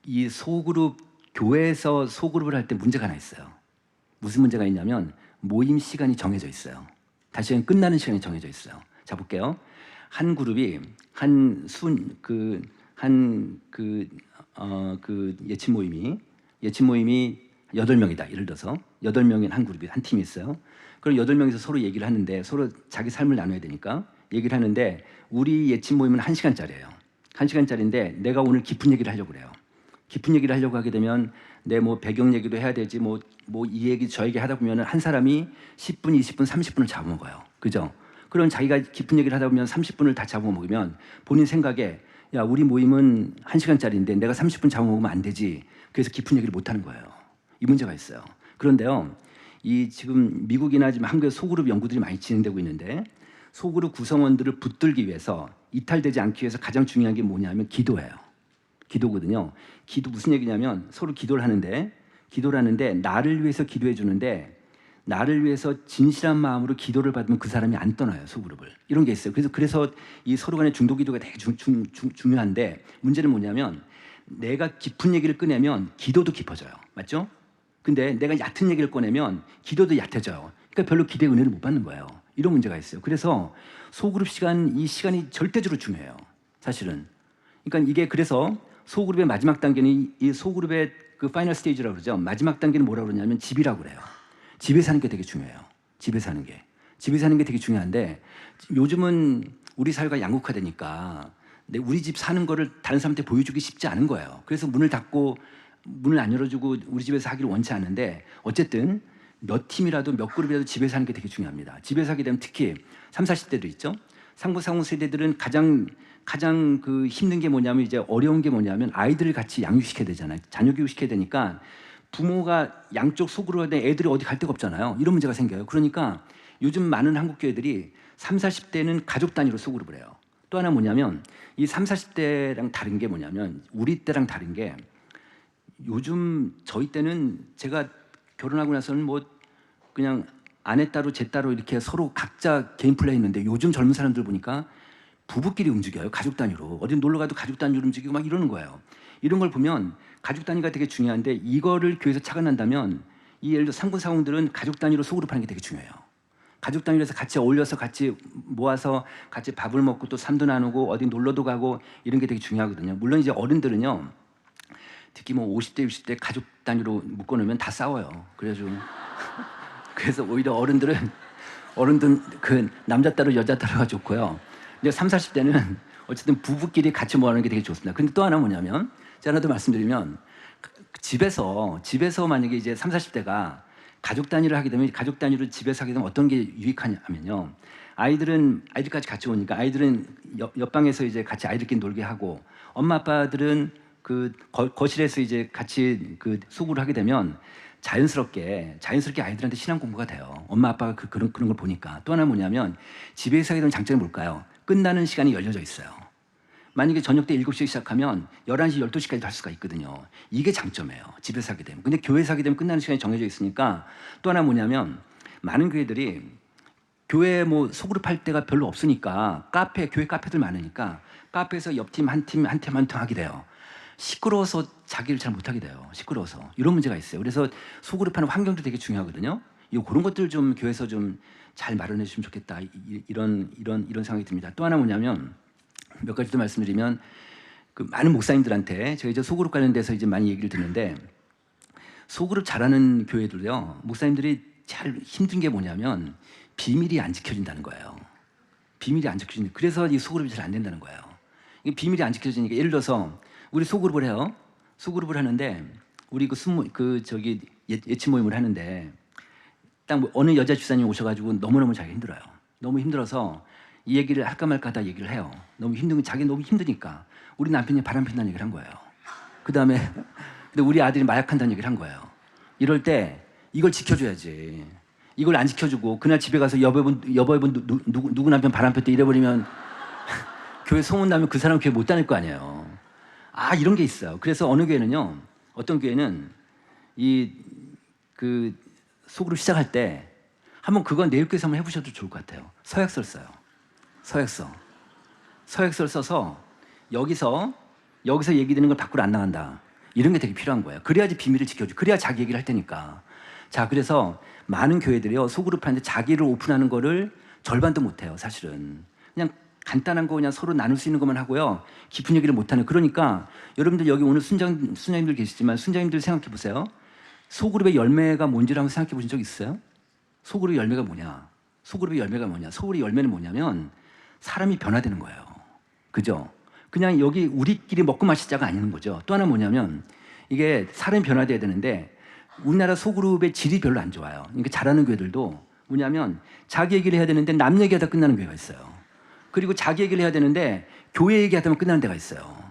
이 소그룹, 교회에서 소그룹을 할 때 문제가 하나 있어요. 무슨 문제가 있냐면, 모임 시간이 정해져 있어요. 다시 끝나는 시간이 정해져 있어요. 자, 볼게요. 한 그룹이 예친 모임이 8명이다. 예를 들어서 8명인 한 그룹이, 한 팀이 있어요. 그럼 8명이서 서로 얘기를 하는데, 서로 자기 삶을 나눠야 되니까 얘기를 하는데, 우리 예친 모임은 1시간짜리예요. 1시간짜리인데 내가 오늘 깊은 얘기를 하려고 그래요. 깊은 얘기를 하려고 하게 되면 내 뭐 배경 얘기도 해야 되지, 뭐 이 얘기 저 얘기 하다 보면 한 사람이 10분, 20분, 30분을 잡아먹어요. 그죠? 그럼 자기가 깊은 얘기를 하다 보면 30분을 다 잡아먹으면 본인 생각에, 야, 우리 모임은 1시간짜리인데 내가 30분 잡아먹으면 안 되지. 그래서 깊은 얘기를 못 하는 거예요. 이 문제가 있어요. 그런데요, 이 지금 미국이나 지금 한국에 소그룹 연구들이 많이 진행되고 있는데 소그룹 구성원들을 붙들기 위해서 이탈되지 않기 위해서 가장 중요한 게 뭐냐면 기도예요. 기도거든요. 기도 무슨 얘기냐면 서로 기도를 하는데 나를 위해서 기도해 주는데 나를 위해서 진실한 마음으로 기도를 받으면 그 사람이 안 떠나요, 소그룹을. 이런 게 있어요. 그래서 이 서로 간의 중도 기도가 되게 중요한데 문제는 뭐냐면 내가 깊은 얘기를 꺼내면 기도도 깊어져요. 맞죠? 근데 내가 얕은 얘기를 꺼내면 기도도 얕아져요. 그러니까 별로 기대의 은혜를 못 받는 거예요. 이런 문제가 있어요. 그래서 소그룹 시간, 이 시간이 절대적으로 중요해요. 사실은. 그러니까 이게 그래서 소그룹의 마지막 단계는 이 소그룹의 그 파이널 스테이지라고 그러죠. 마지막 단계는 뭐라고 그러냐면 집이라고 그래요. 집에 사는 게 되게 중요해요. 집에 사는 게. 집에 사는 게 되게 중요한데 요즘은 우리 사회가 양극화되니까 우리 집 사는 거를 다른 사람한테 보여주기 쉽지 않은 거예요. 그래서 문을 닫고 문을 안 열어주고 우리 집에서 하기를 원치 않는데 어쨌든 몇 팀이라도 몇 그룹이라도 집에서 하는 게 되게 중요합니다. 집에서 하게 되면 특히 30, 40대도 있죠. 상부 세대들은 가장 그 힘든 게 뭐냐면 이제 어려운 게 뭐냐면 아이들을 같이 양육시켜야 되잖아요. 자녀 교육시켜야 되니까 부모가 양쪽 속으로 하되 애들이 어디 갈 데가 없잖아요. 이런 문제가 생겨요. 그러니까 요즘 많은 한국 교회들이 30, 40대는 가족 단위로 소그룹을 해요. 또 하나 뭐냐면 이 30, 40대랑 다른 게 뭐냐면 우리 때랑 다른 게 요즘 저희 때는 제가 결혼하고 나서는 뭐 그냥 아내 따로 제 따로 이렇게 서로 각자 개인 플레이 했는데 요즘 젊은 사람들 보니까 부부끼리 움직여요. 가족 단위로. 어디 놀러 가도 가족 단위로 움직이고 막 이러는 거예요. 이런 걸 보면 가족 단위가 되게 중요한데 이거를 교회에서 착안한다면 이 예를 들어 상군 사공들은 가족 단위로 소그룹 하는 게 되게 중요해요. 가족 단위로 해서 같이 어울려서 같이 모아서 같이 밥을 먹고 또 삶도 나누고 어디 놀러도 가고 이런 게 되게 중요하거든요. 물론 이제 어른들은요. 특히 뭐 50대, 60대 가족 단위로 묶어놓으면 다 싸워요. 그래가지고 그래서 오히려 어른들 그 남자 따로 여자 따로가 좋고요. 근데 30, 40대는 어쨌든 부부끼리 같이 모아놓는 게 되게 좋습니다. 근데 또 하나 뭐냐면 제가 하나 더 말씀드리면 집에서 만약에 이제 30, 40대가 가족 단위를 하게 되면 가족 단위로 집에서 하게 되면 어떤 게 유익하냐면요. 아이들까지 같이 오니까 아이들은 옆방에서 이제 같이 아이들끼리 놀게 하고 엄마 아빠들은 그 거실에서 이제 같이 그 수고를 하게 되면 자연스럽게 아이들한테 신앙 공부가 돼요. 엄마 아빠가 그런 걸 보니까. 또 하나 뭐냐면 집에서 하게 되는 장점이 뭘까요? 끝나는 시간이 열려져 있어요. 만약에 저녁 때 7시에 시작하면 11시, 12시까지 할 수가 있거든요. 이게 장점이에요. 집에서 하게 되면. 근데 교회에서 하게 되면 끝나는 시간이 정해져 있으니까 또 하나 뭐냐면 많은 교회들이 교회 뭐 소그룹 할 때가 별로 없으니까 교회 카페들 많으니까 카페에서 옆팀 한 팀 하게 돼요. 시끄러워서 자기를 잘 못하게 돼요. 시끄러워서. 이런 문제가 있어요. 그래서 소그룹하는 환경도 되게 중요하거든요. 그런 것들 좀 교회에서 좀 잘 마련해 주시면 좋겠다. 이런 생각이 듭니다. 또 하나 뭐냐면 몇 가지 더 말씀드리면 그 많은 목사님들한테 제가 이제 소그룹 관련돼서 이제 많이 얘기를 듣는데 소그룹 잘하는 교회들요. 목사님들이 잘 힘든 게 뭐냐면 비밀이 안 지켜진다는 거예요. 비밀이 안 지켜진다. 그래서 이 소그룹이 잘 안 된다는 거예요. 이 비밀이 안 지켜지니까 예를 들어서 우리 소그룹을 해요. 소그룹을 하는데 우리 예치 모임을 하는데 딱 뭐 어느 여자 집사님이 오셔가지고 너무너무 자기 힘들어요. 너무 힘들어서 이 얘기를 할까 말까 하다 얘기를 해요. 자기 너무 힘드니까 우리 남편이 바람 핀다는 얘기를 한 거예요. 근데 우리 아들이 마약한다는 얘기를 한 거예요. 이럴 때 이걸 지켜줘야지. 이걸 안 지켜주고 그날 집에 가서 여보분 누구 남편 바람 폈대 이래버리면 교회 소문나면 그 사람 교회 못 다닐 거 아니에요. 이런 게 있어요. 그래서 어느 교회는요, 어떤 교회는 소그룹 시작할 때 한번 그건 내일교회에서 한번 해보셔도 좋을 것 같아요. 서약서를 써요. 서약서를 써서 여기서 얘기되는 걸 밖으로 안 나간다. 이런 게 되게 필요한 거예요. 그래야지 비밀을 지켜줘. 그래야 자기 얘기를 할 테니까. 자, 그래서 많은 교회들이요, 소그룹 하는데 자기를 오픈하는 거를 절반도 못 해요, 사실은. 그냥 간단한 거 그냥 서로 나눌 수 있는 것만 하고요. 깊은 얘기를 못 하는. 그러니까 여러분들 여기 오늘 순장님들 계시지만 순장님들 생각해 보세요. 소그룹의 열매가 뭔지를 한번 생각해 보신 적 있어요? 소그룹의 열매가 뭐냐? 소그룹의 열매는 뭐냐면 사람이 변화되는 거예요. 그죠? 그냥 여기 우리끼리 먹고 마시자가 아닌 거죠. 또 하나 뭐냐면 이게 사람이 변화돼야 되는데 우리나라 소그룹의 질이 별로 안 좋아요. 그러니까 잘하는 교회들도 뭐냐면 자기 얘기를 해야 되는데 남 얘기하다 끝나는 교회가 있어요. 그리고 자기 얘기를 해야 되는데 교회 얘기하다 끝나는 데가 있어요.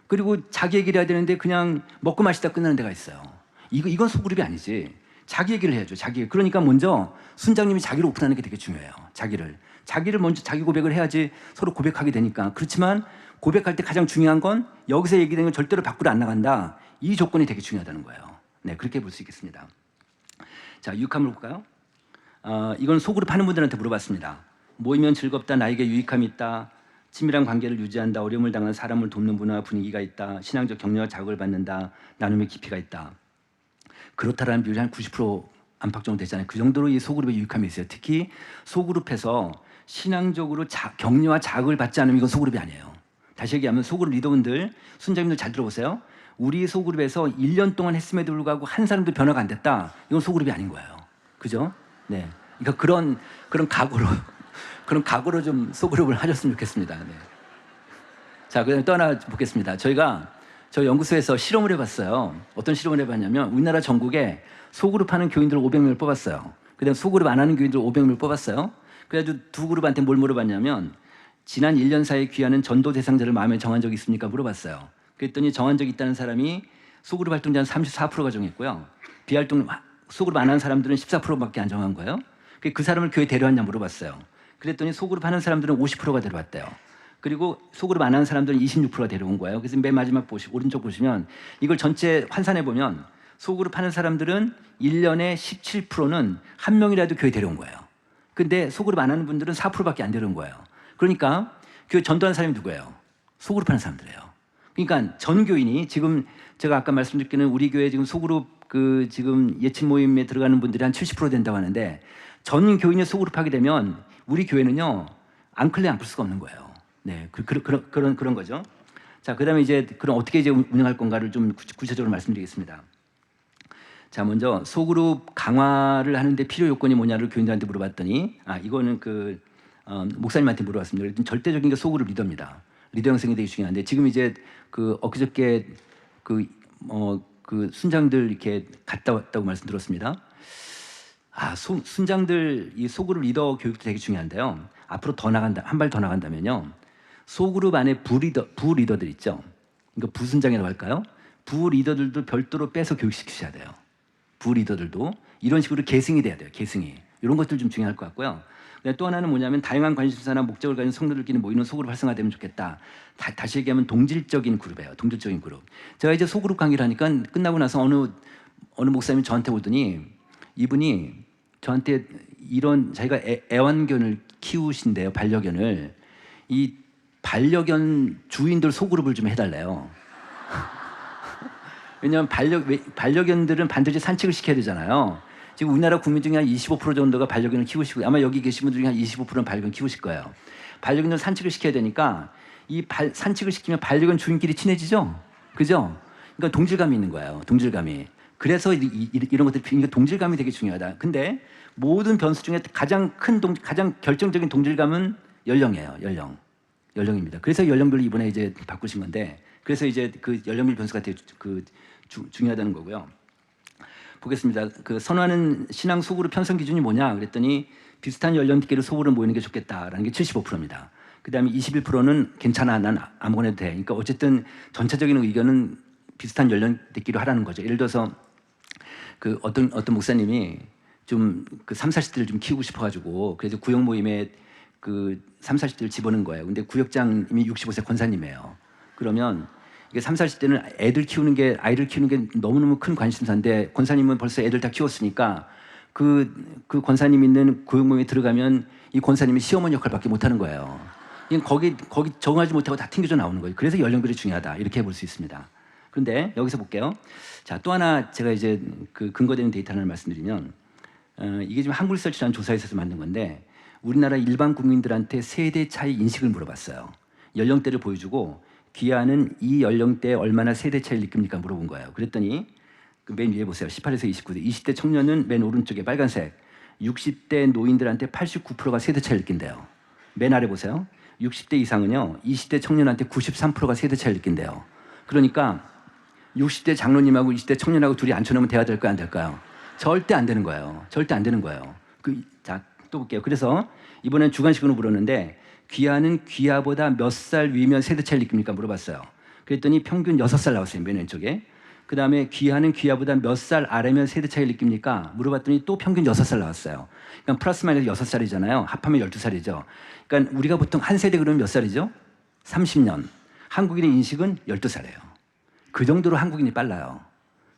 그리고 자기 얘기를 해야 되는데 그냥 먹고 마시다 끝나는 데가 있어요. 이건 소그룹이 아니지. 자기 얘기를 해야죠. 자기. 그러니까 먼저 순장님이 자기를 오픈하는 게 되게 중요해요. 자기를 먼저 자기 고백을 해야지 서로 고백하게 되니까. 그렇지만 고백할 때 가장 중요한 건 여기서 얘기되는 건 절대로 밖으로 안 나간다. 이 조건이 되게 중요하다는 거예요. 네, 그렇게 볼 수 있겠습니다. 자, 유익함을 볼까요? 이건 소그룹 하는 분들한테 물어봤습니다. 모이면 즐겁다, 나에게 유익함이 있다, 친밀한 관계를 유지한다, 어려움을 당하는 사람을 돕는 문화 분위기가 있다, 신앙적 격려와 자극을 받는다, 나눔의 깊이가 있다. 그렇다라는 비율이 한 90% 안팎 정도 되잖아요. 그 정도로 이 소그룹의 유익함이 있어요. 특히 소그룹에서 신앙적으로 격려와 자극을 받지 않으면 이건 소그룹이 아니에요. 다시 얘기하면 소그룹 리더분들, 순장님들 잘 들어보세요. 우리 소그룹에서 1년 동안 했음에도 불구하고 한 사람도 변화가 안 됐다. 이건 소그룹이 아닌 거예요. 그죠? 네. 그러니까 그런 각오로 좀 소그룹을 하셨으면 좋겠습니다. 네. 자, 그다음에 또 하나 보겠습니다. 저희 연구소에서 실험을 해봤어요. 어떤 실험을 해봤냐면 우리나라 전국에 소그룹 하는 교인들 500명을 뽑았어요. 그다음 소그룹 안 하는 교인들 500명을 뽑았어요. 그래가지고 두 그룹한테 뭘 물어봤냐면 지난 1년 사이에 귀하는 전도 대상자를 마음에 정한 적이 있습니까? 물어봤어요. 그랬더니 정한 적이 있다는 사람이 소그룹 활동자 한 34%가 정했고요. 소그룹 안 하는 사람들은 14%밖에 안 정한 거예요. 그 사람을 교회 데려왔냐 물어봤어요. 그랬더니 소그룹 하는 사람들은 50%가 데려왔대요. 그리고 소그룹 안 하는 사람들은 26%가 데려온 거예요. 그래서 맨 마지막 오른쪽 보시면 이걸 전체 환산해 보면 소그룹 하는 사람들은 1년에 17%는 한 명이라도 교회 데려온 거예요. 근데 소그룹 안 하는 분들은 4%밖에 안 데려온 거예요. 그러니까 교회 전도하는 사람이 누구예요? 소그룹 하는 사람들이에요. 그러니까 전 교인이 지금 제가 아까 말씀드렸기는 우리 교회 지금 소그룹 지금 예친 모임에 들어가는 분들이 한 70% 된다고 하는데 전 교인이 소그룹 하게 되면 우리 교회는요 앙클레 안 풀 수가 없는 거예요. 네, 그런 거죠. 자, 그다음에 이제 그럼 어떻게 이제 운영할 건가를 좀 구체적으로 말씀드리겠습니다. 자, 먼저 소그룹 강화를 하는데 필요 요건이 뭐냐를 교인들한테 물어봤더니 이거는 목사님한테 물어봤습니다. 절대적인 게 소그룹 리더입니다. 리더 형성이 되게 중요한데 지금 이제 엊그저께 순장들 이렇게 갔다 왔다고 말씀드렸습니다. 순장들 이 소그룹 리더 교육도 되게 중요한데요. 앞으로 더 나간다, 한 발 더 나간다면요. 소그룹 안에 부리더들 있죠. 그러니까 부순장이라고 할까요? 부리더들도 별도로 빼서 교육시키셔야 돼요. 부리더들도 이런 식으로 계승이 돼야 돼요. 계승이. 이런 것들 좀 중요할 것 같고요. 또 하나는 뭐냐면 다양한 관심사나 목적을 가진 성도들끼리 모이는 소그룹 활성화되면 좋겠다. 다시 얘기하면 동질적인 그룹이에요. 동질적인 그룹. 제가 이제 소그룹 강의를 하니까 끝나고 나서 어느 목사님이 저한테 오더니 이분이 저한테 자기가 애완견을 키우신대요. 반려견을. 이 반려견 주인들 소그룹을 좀 해달래요. 왜냐하면 반려견들은 반드시 산책을 시켜야 되잖아요. 지금 우리나라 국민 중에 한 25% 정도가 반려견을 키우시고 아마 여기 계신 분들 중에 한 25%는 반려견 키우실 거예요. 반려견을 산책을 시켜야 되니까 산책을 시키면 반려견 주인끼리 친해지죠? 그죠? 그러니까 동질감이 있는 거예요. 동질감이. 그래서 이런 것들이 그러니까 동질감이 되게 중요하다. 근데 모든 변수 중에 가장 결정적인 동질감은 연령이에요. 연령입니다. 그래서 연령별로 이번에 이제 바꾸신 건데 그래서 이제 그 연령별 변수가 되게 중요하다는 거고요. 보겠습니다. 선호하는 신앙 소그룹 편성 기준이 뭐냐 그랬더니 비슷한 연령대끼리 소그룹 모이는 게 좋겠다라는 게 75%입니다. 그 다음에 21%는 괜찮아, 난 아무거나 해도 돼. 그러니까 어쨌든 전체적인 의견은 비슷한 연령대끼리 하라는 거죠. 예를 들어서 어떤 목사님이 좀 3, 40대를 좀 키우고 싶어가지고 그래서 구역 모임에 3, 40대를 집어넣은 거예요. 근데 구역장님이 65세 권사님이에요. 그러면 이게 3, 40대는 아이들 키우는 게 너무너무 큰 관심사인데 권사님은 벌써 애들 다 키웠으니까 그 권사님 있는 구역 모임에 들어가면 이 권사님이 시어머니 역할밖에 못하는 거예요. 거기 적응하지 못하고 다 튕겨져 나오는 거예요. 그래서 연령별이 중요하다 이렇게 볼 수 있습니다. 그런데 여기서 볼게요. 자, 또 하나 제가 이제 근거되는 데이터 하나를 말씀드리면 이게 지금 한국리서치라는 조사에서 만든 건데 우리나라 일반 국민들한테 세대 차이 인식을 물어봤어요. 연령대를 보여주고 귀하는 이 연령대에 얼마나 세대 차이를 느낍니까 물어본 거예요. 그랬더니 맨 위에 보세요. 18에서 29세. 20대 청년은 맨 오른쪽에 빨간색. 60대 노인들한테 89%가 세대 차이를 느낀대요. 맨 아래 보세요. 60대 이상은요. 20대 청년한테 93%가 세대 차이를 느낀대요. 그러니까 60대 장로님하고 20대 청년하고 둘이 앉혀놓으면 대화 될까요? 안 될까요? 절대 안 되는 거예요. 절대 안 되는 거예요. 자, 또 볼게요. 그래서 이번엔 주관식으로 물었는데 귀하는 귀하보다 몇 살 위면 세대 차이를 느낍니까? 물어봤어요. 그랬더니 평균 6살 나왔어요. 맨 왼쪽에. 그다음에 귀하는 귀하보다 몇 살 아래면 세대 차이를 느낍니까? 물어봤더니 또 평균 6살 나왔어요. 그러니까 플러스 마이너스 6살이잖아요. 합하면 12살이죠. 그러니까 우리가 보통 한 세대 그러면 몇 살이죠? 30년. 한국인의 인식은 12살이에요. 그 정도로 한국인이 빨라요.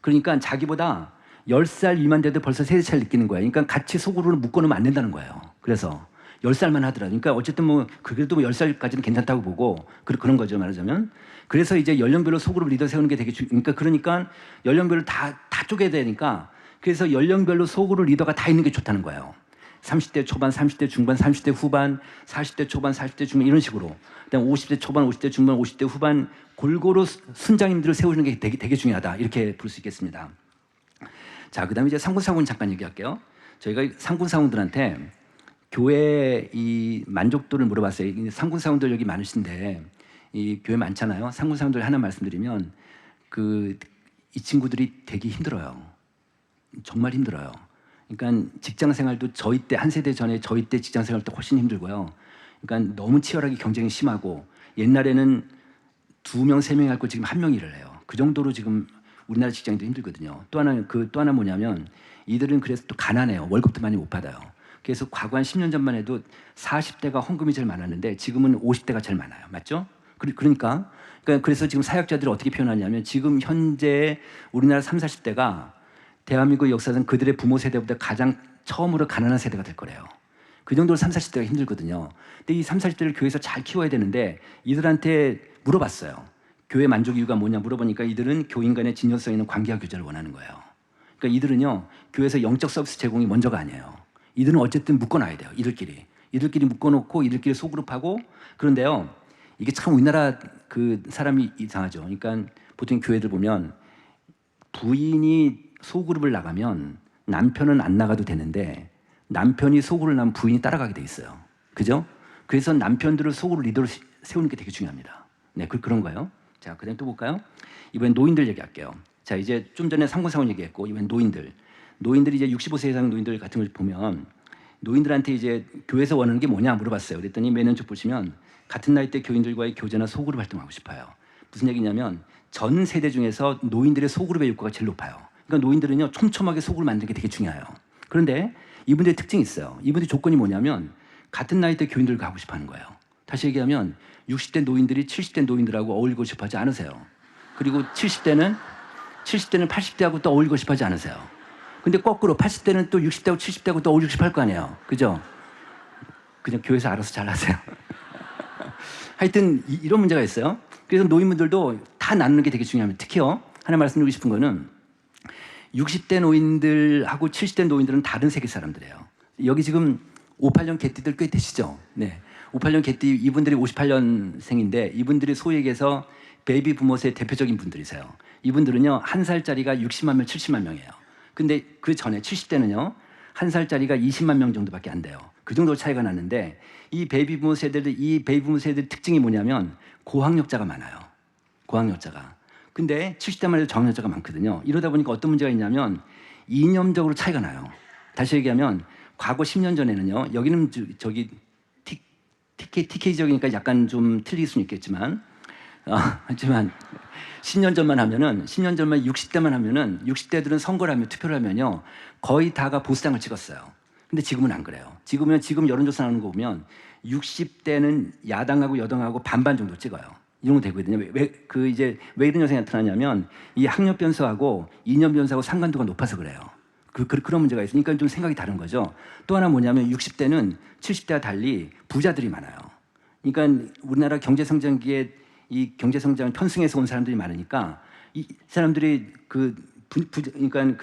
그러니까 자기보다 10살 위만 돼도 벌써 세대 차이를 느끼는 거예요. 그러니까 같이 속으로 묶어놓으면 안 된다는 거예요. 그래서 10살만 하더라도. 그러니까 어쨌든 뭐 그래도 뭐 10살까지는 괜찮다고 보고 그런 거죠, 말하자면. 그래서 이제 연령별로 소그룹 리더 세우는 게 되게 그러니까 연령별로 다 쪼개야 되니까 그래서 연령별로 소그룹 리더가 다 있는 게 좋다는 거예요. 30대 초반, 30대 중반, 30대 후반, 40대 초반, 40대 중반 이런 식으로. 그다음 50대 초반, 50대 중반, 50대 후반 골고루 순장님들을 세우는 게 되게 중요하다. 이렇게 볼 수 있겠습니다. 자, 그다음에 이제 상군사원 잠깐 얘기할게요. 저희가 상군사원들한테 교회 이 만족도를 물어봤어요. 상군사원들 여기 많으신데 이 교회 많잖아요. 상군사원들 하나 말씀드리면 이 친구들이 되게 힘들어요. 정말 힘들어요. 그러니까 직장 생활도 저희 때 한 세대 전에 저희 때 직장 생활도 훨씬 힘들고요. 그러니까 너무 치열하게 경쟁이 심하고 옛날에는 2명, 3명이 할 거 지금 1명이 일을 해요. 그 정도로 지금 우리나라 직장인도 힘들거든요. 또 하나 뭐냐면 이들은 그래서 또 가난해요. 월급도 많이 못 받아요. 그래서 과거 한 10년 전만 해도 40대가 헌금이 제일 많았는데 지금은 50대가 제일 많아요. 맞죠? 그러니까 그래서 지금 사역자들이 어떻게 표현하냐면 지금 현재 우리나라 30, 40대가 대한민국 역사상 그들의 부모 세대보다 가장 처음으로 가난한 세대가 될 거래요. 그 정도로 30, 40대가 힘들거든요. 근데 이 30, 40대를 교회에서 잘 키워야 되는데 이들한테 물어봤어요. 교회 만족 이유가 뭐냐 물어보니까 이들은 교인 간의 진정성 있는 관계와 교제를 원하는 거예요. 그러니까 이들은요, 교회에서 영적 서비스 제공이 먼저가 아니에요. 이들은 어쨌든 묶어놔야 돼요. 이들끼리 묶어놓고 이들끼리 소그룹하고. 그런데요, 이게 참 우리나라 그 사람이 이상하죠. 그러니까 보통 교회들 보면 부인이 소그룹을 나가면 남편은 안 나가도 되는데 남편이 소그룹을 나면 부인이 따라가게 돼 있어요. 그죠? 그래서 남편들을 소그룹 리더로 세우는 게 되게 중요합니다. 네, 그런 거예요. 자, 그다음 또 볼까요? 이번엔 노인들 얘기할게요. 자, 이제 좀 전에 상군사원 얘기했고 이번엔 노인들이 이제 65세 이상 노인들 같은 걸 보면 노인들한테 이제 교회에서 원하는 게 뭐냐 물어봤어요. 그랬더니 매년 쭉 보시면 같은 나이대 교인들과의 교제나 소그룹 활동하고 싶어요. 무슨 얘기냐면 전 세대 중에서 노인들의 소그룹의 욕구가 제일 높아요. 그러니까 노인들은요, 촘촘하게 소그룹 만드는 게 되게 중요해요. 그런데 이분들의 특징이 있어요. 이분들의 조건이 뭐냐면 같은 나이대 교인들과 하고 싶어 하는 거예요. 다시 얘기하면 60대 노인들이 70대 노인들하고 어울리고 싶어 하지 않으세요. 그리고 70대는 80대하고 또 어울리고 싶어 하지 않으세요. 근데 거꾸로 80대는 또 60대하고 70대하고 또 어울리고 싶어 할 거 아니에요. 그죠? 그냥 교회에서 알아서 잘 하세요. 하여튼 이런 문제가 있어요. 그래서 노인분들도 다 나누는 게 되게 중요합니다. 특히요, 하나 말씀드리고 싶은 거는 60대 노인들하고 70대 노인들은 다른 세계 사람들이에요. 여기 지금 58년 개띠들 꽤 되시죠? 네. 58년 개띠 이분들이 58년생인데 이분들이 소위 얘기해서 베이비 부모세의 대표적인 분들이세요. 이분들은요, 1살짜리가 60만 명, 70만 명이에요. 근데 그 전에 70대는요, 1살짜리가 20만 명 정도밖에 안 돼요. 그 정도 차이가 나는데 이 베이비 부모 세대들 특징이 뭐냐면 고학력자가 많아요. 고학력자가. 근데 70대만 해도 저학력자가 많거든요. 이러다 보니까 어떤 문제가 있냐면 이념적으로 차이가 나요. 다시 얘기하면 과거 10년 전에는요, 여기는 저기 TK적이니까 약간 좀 틀릴 수는 있겠지만 하지만 10년 전만 60대만 하면은 60대들은 선거를 하면 투표를 하면요, 거의 다가 보수당을 찍었어요. 근데 지금은 안 그래요. 지금 여론조사 나오는 거 보면 60대는 야당하고 여당하고 반반 정도 찍어요. 이 정도 되거든요. 왜 이런 현상이 나타나냐면 이 학력 변수하고 이념 변수하고 상관도가 높아서 그래요. 그런 문제가 있으니까 좀 생각이 다른 거죠. 또 하나 뭐냐면 60대는 70대와 달리 부자들이 많아요. 그러니까 우리나라 경제성장기에 이 경제성장을 편승해서 온 사람들이 많으니까 이 사람들이 그러니까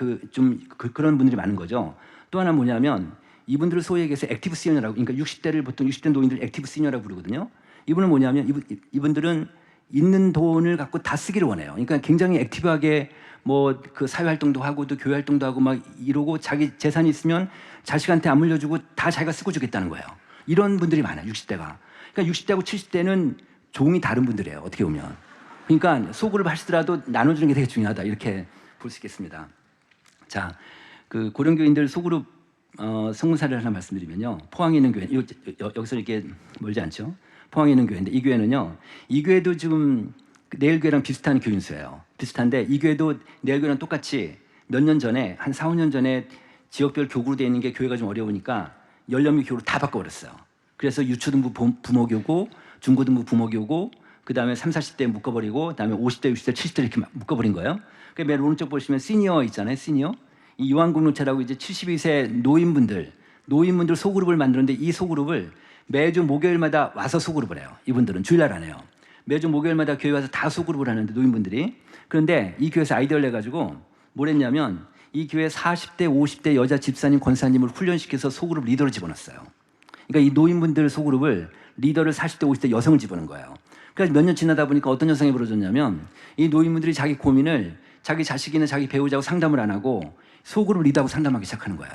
그런 분들이 많은 거죠. 또 하나 뭐냐면 이분들을 소위 얘기해서 액티브 시니어라고, 그러니까 60대를 보통 60대 노인들 액티브 시니어라고 부르거든요. 이분은 뭐냐면 이분들은 있는 돈을 갖고 다 쓰기를 원해요. 그러니까 굉장히 액티브하게 뭐 그 사회 활동도 하고 또 교회 활동도 하고 막 이러고 자기 재산이 있으면 자식한테 안 물려주고 다 자기가 쓰고 주겠다는 거예요. 이런 분들이 많아요, 60대가. 그러니까 60대하고 70대는 종이 다른 분들이에요, 어떻게 보면. 그러니까 소그룹 하시더라도 나눠주는 게 되게 중요하다, 이렇게 볼 수 있겠습니다. 자, 그 고령교인들 소그룹 성사를 하나 말씀드리면요, 포항에 있는 교회, 여기서 이렇게 멀지 않죠? 포항에 있는 교회인데 이 교회는요, 이 교회도 지금 내일교회랑 비슷한 교인수예요. 비슷한데 이 교회도 내일교회랑 똑같이 몇 년 전에 한 4, 5년 전에 지역별 교구로 되어 있는 게 교회가 좀 어려우니까 연령별 교구로 다 바꿔버렸어요. 그래서 유초등부 부모교구, 중고등부 부모교구, 그 다음에 30, 40대 묶어버리고, 그 다음에 50대, 60대, 70대 이렇게 묶어버린 거예요. 그 맨 오른쪽 보시면 시니어 있잖아요, 시니어. 이 요한공동체라고 이제 72세 노인분들 소그룹을 만드는데 이 소그룹을 매주 목요일마다 와서 소그룹을 해요. 이분들은 주일날 안 해요. 매주 목요일마다 교회 와서 다 소그룹을 하는데 노인분들이. 그런데 이 교회에서 아이디어를 내가지고 뭘 했냐면 이 교회 40대, 50대 여자 집사님, 권사님을 훈련시켜서 소그룹 리더를 집어넣었어요. 그러니까 이 노인분들 소그룹을 리더를 40대, 50대 여성을 집어넣은 거예요. 그래서 몇 년 지나다 보니까 어떤 현상이 벌어졌냐면 이 노인분들이 자기 고민을 자기 자식이나 자기 배우자하고 상담을 안 하고 소그룹 리더하고 상담하기 시작하는 거예요.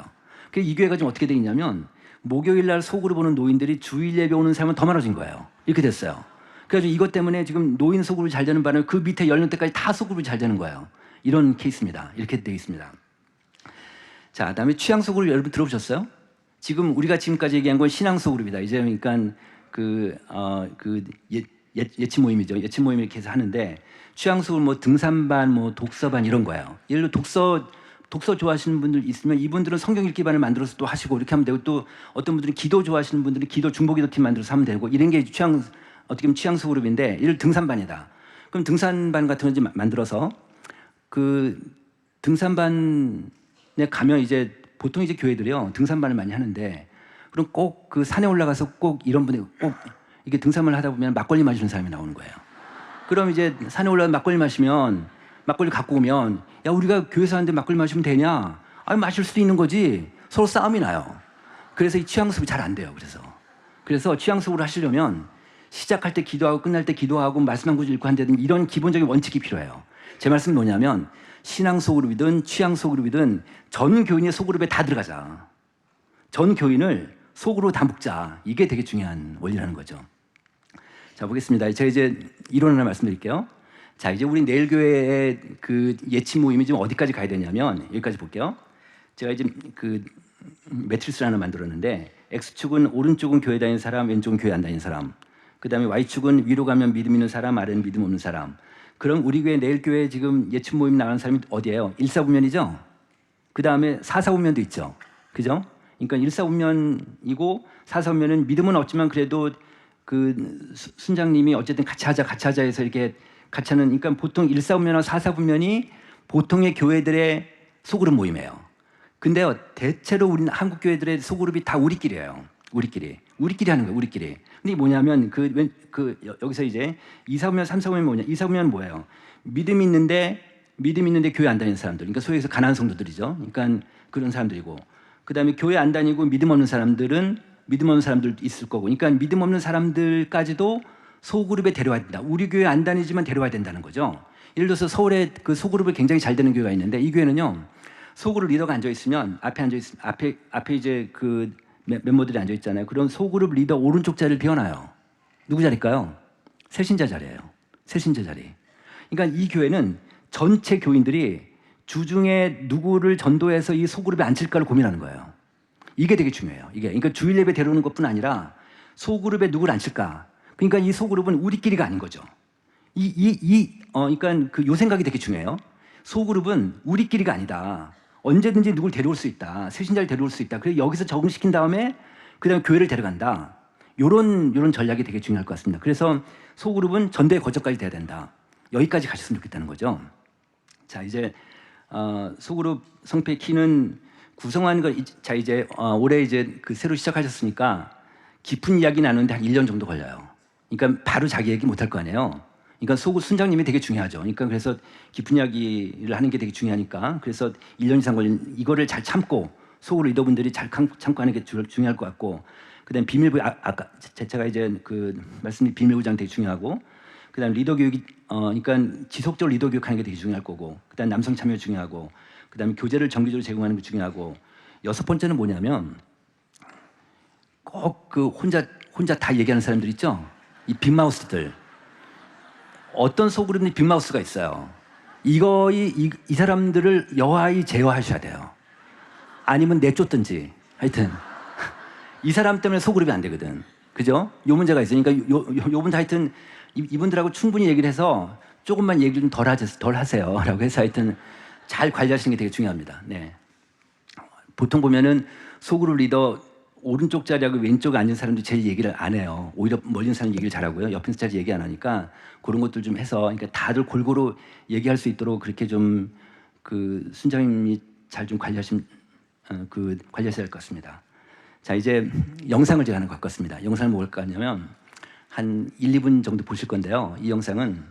그래서 이 교회가 지금 어떻게 돼 있냐면 목요일 날 소그룹 오는 노인들이 주일 예배 오는 사람은 더 많아진 거예요. 이렇게 됐어요. 그래서 이것 때문에 지금 노인 소그룹이 잘 되는 바람에 그 밑에 연령대까지 다 소그룹이 잘 되는 거예요. 이런 케이스입니다. 이렇게 되어 있습니다. 자, 그다음에 취향 소그룹 여러분 들어보셨어요? 지금 우리가 지금까지 얘기한 건 신앙 소그룹이다. 이제 그러니까 예치 모임이죠. 예치 모임 이렇게 해서 하는데 취향 소그룹 뭐 등산반, 뭐 독서반 이런 거예요. 예를 들어 독서 좋아하시는 분들 있으면 이분들은 성경 읽기 반을 만들어서 또 하시고 이렇게 하면 되고 또 어떤 분들은 기도 좋아하시는 분들은 기도 중보기도 팀 만들어서 하면 되고 이런 게 어떻게 보면 취향 소그룹인데 예를 등산반이다. 그럼 등산반 같은 거 만들어서 그 등산반에 가면 이제 보통 이제 교회들이요 등산반을 많이 하는데 그럼 꼭 그 산에 올라가서 꼭 이런 분이 꼭 이게 등산을 하다 보면 막걸리 마시는 사람이 나오는 거예요. 그럼 이제 산에 올라가 막걸리 마시면 막걸리 갖고 오면 야 우리가 교회에서 하는데 막걸리 마시면 되냐? 아니 마실 수도 있는 거지. 서로 싸움이 나요. 그래서 이 취향 수업이 잘 안 돼요. 그래서 취향 수업을 하시려면 시작할 때 기도하고 끝날 때 기도하고 말씀 한 구절 읽고 한다든지 이런 기본적인 원칙이 필요해요. 제 말씀은 뭐냐면 신앙 소그룹이든 취향 소그룹이든 전 교인의 소그룹에 다 들어가자. 전 교인을 속으로 다 묶자. 이게 되게 중요한 원리라는 거죠. 자, 보겠습니다. 제가 이제 이론 하나 말씀드릴게요. 자, 이제 우리 내일교회의 그 예치 모임이 지금 어디까지 가야 되냐면 여기까지 볼게요. 제가 이제 그 매트리스를 하나 만들었는데 X축은 오른쪽은 교회 다니는 사람, 왼쪽은 교회 안 다니는 사람. 그 다음에 Y축은 위로 가면 믿음 있는 사람, 아래는 믿음 없는 사람. 그럼 우리 교회 내일교회 지금 예치 모임 나가는 사람이 어디예요? 일사분면이죠? 그 다음에 사사분면도 있죠. 그죠? 그러니까 일사분면이고 사사분면은 믿음은 없지만 그래도 그 순장님이 어쨌든 같이 하자 해서 이렇게 같이 하는 그러니까 보통 일사분면과 사사분면이 보통의 교회들의 소그룹 모임이에요. 근데요 대체로 우리는 한국 교회들의 소그룹이 다 우리끼리예요. 우리끼리 하는 거예요. 우리끼리. 근데 뭐냐면 여기서 이제 이사분면, 삼사분면 뭐냐? 이사분면은 뭐예요? 믿음이 있는데 교회 안 다니는 사람들. 그러니까 소위 해서 가난한 성도들이죠. 그러니까 그런 사람들이고. 그다음에 교회 안 다니고 믿음 없는 사람들은 믿음 없는 사람들도 있을 거고. 그러니까 믿음 없는 사람들까지도 소그룹에 데려와야 된다. 우리 교회 안 다니지만 데려와야 된다는 거죠. 예를 들어서 서울에 그 소그룹이 굉장히 잘 되는 교회가 있는데 이 교회는요. 소그룹 리더가 앉아 있으면 앞에 이제 그 멤버들이 앉아 있잖아요. 그런 소그룹 리더 오른쪽 자리를 비워놔요. 누구 자리일까요? 세신자 자리예요. 세신자 자리. 그러니까 이 교회는 전체 교인들이 주중에 누구를 전도해서 이 소그룹에 앉힐까를 고민하는 거예요. 이게 되게 중요해요. 그러니까 주일 예배 데려오는 것뿐 아니라 소그룹에 누구를 앉힐까. 그러니까 이 소그룹은 우리끼리가 아닌 거죠. 그러니까 요 생각이 되게 중요해요. 소그룹은 우리끼리가 아니다. 언제든지 누굴 데려올 수 있다. 세신자를 데려올 수 있다. 그래서 여기서 적응시킨 다음에 그다음에 교회를 데려간다. 요런 전략이 되게 중요할 것 같습니다. 그래서 소그룹은 전도의 거점까지 돼야 된다. 여기까지 가셨으면 좋겠다는 거죠. 자, 이제 소그룹 성패 키는 구성하는 거. 자, 이제 올해 이제 그 새로 시작하셨으니까 깊은 이야기 나누는데 한 1년 정도 걸려요. 그러니까 바로 자기 얘기 못 할 거 아니에요. 그러니까 소그룹 순장님이 되게 중요하죠. 그러니까 그래서 깊은 이야기를 하는 게 되게 중요하니까 그래서 1년 이상 걸린 이거를 잘 참고 소그룹 리더분들이 잘 참고 하는 게 중요할 것 같고 그다음 비밀부 아까 제가 이제 그 말씀드린 비밀부장 되게 중요하고 그다음 리더 교육이 그러니까 지속적으로 리더 교육하는 게 되게 중요할 거고 그다음 남성 참여 중요하고 그다음에 교재를 정기적으로 제공하는 게 중요하고 여섯 번째는 뭐냐면 꼭 그 혼자 다 얘기하는 사람들 있죠. 이 빅마우스들. 어떤 소그룹이 빅마우스가 있어요. 이 사람들을 여하이 제어하셔야 돼요. 아니면 내쫓든지. 하여튼 이 사람 때문에 소그룹이 안 되거든. 그죠? 요 문제가 있으니까 요 분도 하여튼 이분들하고 충분히 얘기를 해서 조금만 얘기를 좀 덜 하세요라고 해서 하여튼 잘 관리하시는 게 되게 중요합니다. 네. 보통 보면은 소그룹 리더 오른쪽 자리하고 왼쪽에 앉은 사람도 제일 얘기를 안 해요. 오히려 멀리 있는 사람 얘기를 잘하고요. 옆에 있는 자리 얘기 안 하니까 그런 것들 좀 해서 그러니까 다들 골고루 얘기할 수 있도록 그렇게 좀 그 순장님이 잘 좀 관리하셔야 할 것 같습니다. 자, 이제 영상을 제가 하나 갖고 왔습니다. 영상을 뭐 볼까 하냐면 한 1, 2분 정도 보실 건데요. 이 영상은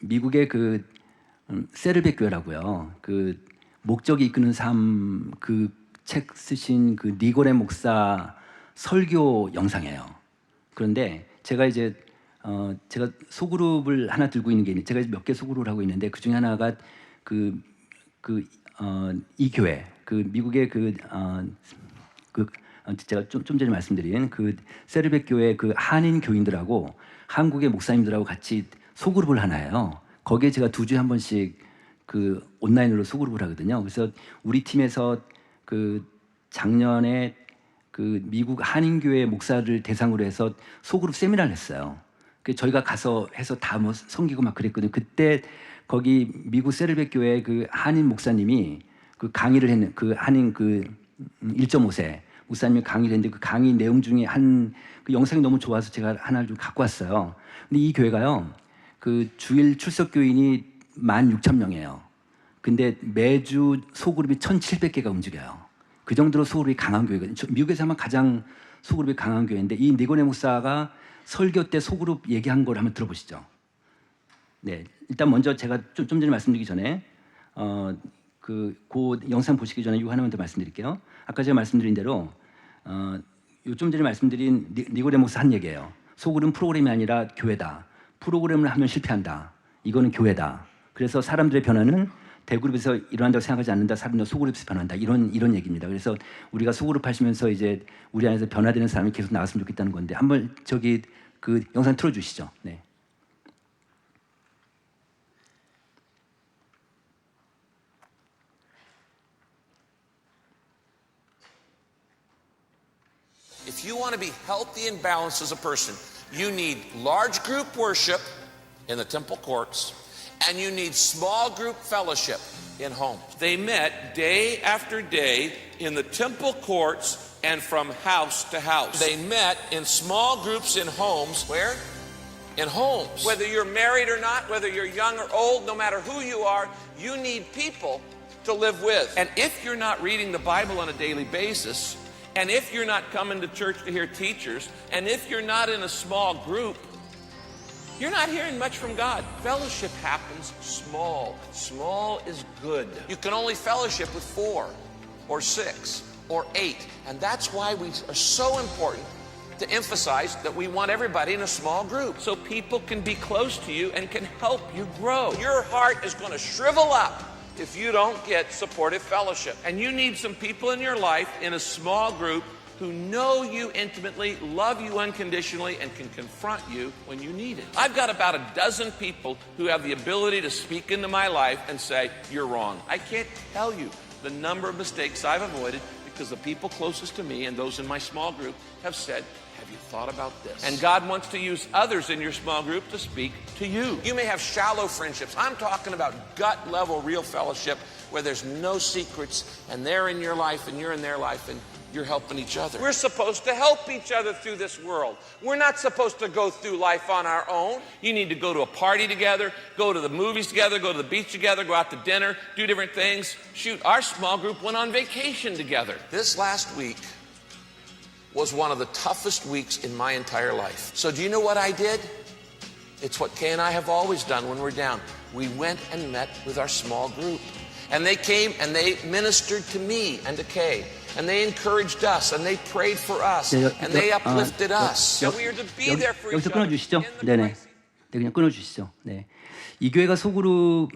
미국의 세르벳 교회라고요. 목적이 이끄는 삶 책 쓰신 니고레 목사 설교 영상이에요. 그런데 제가 이제 제가 소그룹을 하나 들고 있는 게 있는데 제가 몇 개 소그룹을 하고 있는데 그 중에 하나가 이 교회 미국의 제가 좀 전에 말씀드린 세르벳 교회 한인 교인들하고 한국의 목사님들하고 같이 소그룹을 하나 해요. 거기에 제가 2주에 한 번씩 온라인으로 소그룹을 하거든요. 그래서 우리 팀에서 작년에 미국 한인교회 목사를 대상으로 해서 소그룹 세미나를 했어요. 저희가 가서 해서 다 뭐 섬기고 막 그랬거든요. 그때 거기 미국 세르벳 교회 한인 목사님이 강의를 했는 한인 1.5세 목사님이 강의를 했는데 그 강의 내용 중에 그 영상이 너무 좋아서 제가 하나를 좀 갖고 왔어요. 근데 이 교회가요, 주일 출석 교인이 16,000명이에요. 근데 매주 소그룹이 1,700개가 움직여요. 그 정도로 소그룹이 강한 교회거든요. 미국에서 아마 가장 소그룹이 강한 교회인데 이 니고네 목사가 설교 때 소그룹 얘기한 걸 한번 들어보시죠. 네, 일단 먼저 제가 좀 전에 말씀드리기 전에 그 영상 보시기 전에 이거 하나만 더 말씀드릴게요. 아까 제가 말씀드린 대로 좀 전에 말씀드린 니고데 목사 한 얘기예요. 소그룹은 프로그램이 아니라 교회다. 프로그램을 하면 실패한다. 이거는 교회다. 그래서 사람들의 변화는 대그룹에서 일어난다고 생각하지 않는다. 사람들 소그룹에서 변한다. 이런 얘기입니다. 그래서 우리가 소그룹 하시면서 이제 우리 안에서 변화되는 사람이 계속 나왔으면 좋겠다는 건데 한번 영상 틀어주시죠. 네. If you want to be healthy and balanced as a person, you need large group worship in the temple courts, and you need small group fellowship in homes. They met day after day in the temple courts and from house to house. They met in small groups in homes. Where? In homes. Whether you're married or not, whether you're young or old, no matter who you are, you need people to live with. And if you're not reading the Bible on a daily basis, and if you're not coming to church to hear teachers, and if you're not in a small group, you're not hearing much from God. Fellowship happens small. Small is good. You can only fellowship with 4 or 6 or 8. And that's why we are so important to emphasize that we want everybody in a small group so people can be close to you and can help you grow. Your heart is going to shrivel up if you don't get supportive fellowship. And you need some people in your life in a small group who know you intimately, love you unconditionally, and can confront you when you need it. I've got about a dozen people who have the ability to speak into my life and say, you're wrong. I can't tell you the number of mistakes I've avoided because the people closest to me and those in my small group have said, have you thought about this? And God wants to use others in your small group to speak to you. You may have shallow friendships. I'm talking about gut level, real fellowship where there's no secrets and they're in your life and you're in their life and you're helping each other. We're supposed to help each other through this world. We're not supposed to go through life on our own. You need to go to a party together, go to the movies together, go to the beach together, go out to dinner, do different things. Shoot, our small group went on vacation together. This last week was one of the toughest weeks in my entire life. So do you know what I did? It's what Kay and I have always done when we're down. We went and met with our small group. And they came and they ministered to me and to Kay. And they encouraged us and they prayed for us. And they uplifted us. So we are to be there for each 여기서 끊어주시죠. other. 네네. 네, 그냥 끊어주시죠. 네. 이 교회가 소그룹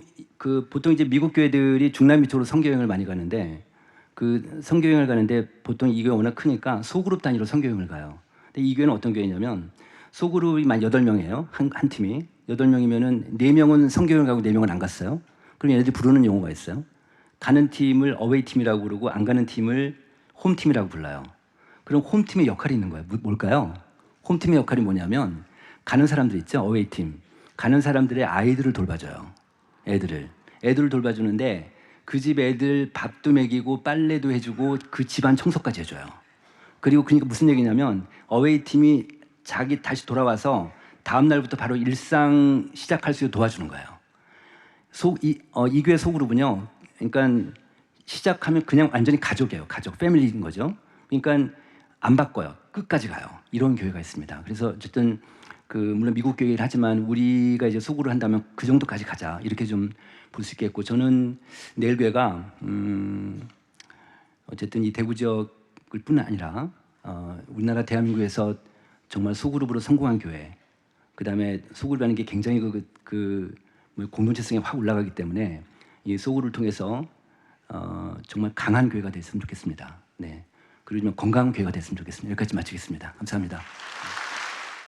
보통 이제 미국 교회들이 중남미 쪽으로 선교여행을 많이 가는데 선교여행을 가는데 보통 이 교회 워낙 크니까 소그룹 단위로 선교여행을 가요. 근데 이 교회는 어떤 교회냐면 소그룹이 만 8명이에요. 한 팀이 8명이면은 4명은 선교여행 가고 4명은 안 갔어요. 그럼 얘네들이 부르는 용어가 있어요. 가는 팀을 어웨이 팀이라고 부르고 안 가는 팀을 홈팀이라고 불러요. 그럼 홈팀의 역할이 있는 거예요. 뭘까요? 홈팀의 역할이 뭐냐면 가는 사람들 있죠. 어웨이팀. 가는 사람들의 아이들을 돌봐줘요. 애들을 돌봐주는데 그 집 애들 밥도 먹이고 빨래도 해주고 그 집안 청소까지 해줘요. 그리고 그러니까 무슨 얘기냐면 어웨이팀이 자기 다시 돌아와서 다음 날부터 바로 일상 시작할 수 있도록 도와주는 거예요. 이 교회 소그룹은요. 그러니까 시작하면 그냥 완전히 가족이에요. 가족, 패밀리인 거죠. 그러니까 안 바꿔요. 끝까지 가요. 이런 교회가 있습니다. 그래서 어쨌든 물론 미국 교회를 하지만 우리가 이제 소그룹을 한다면 그 정도까지 가자. 이렇게 좀 볼 수 있겠고 저는 내일 교회가 어쨌든 이 대구 지역을 뿐 아니라 우리나라 대한민국에서 정말 소그룹으로 성공한 교회. 그다음에 소그룹이라는 게 굉장히 공동체성이 확 올라가기 때문에 이 소그룹을 통해서 정말 강한 교회가 됐으면 좋겠습니다. 네. 그리고 좀 건강한 교회가 됐으면 좋겠습니다. 여기까지 마치겠습니다. 감사합니다.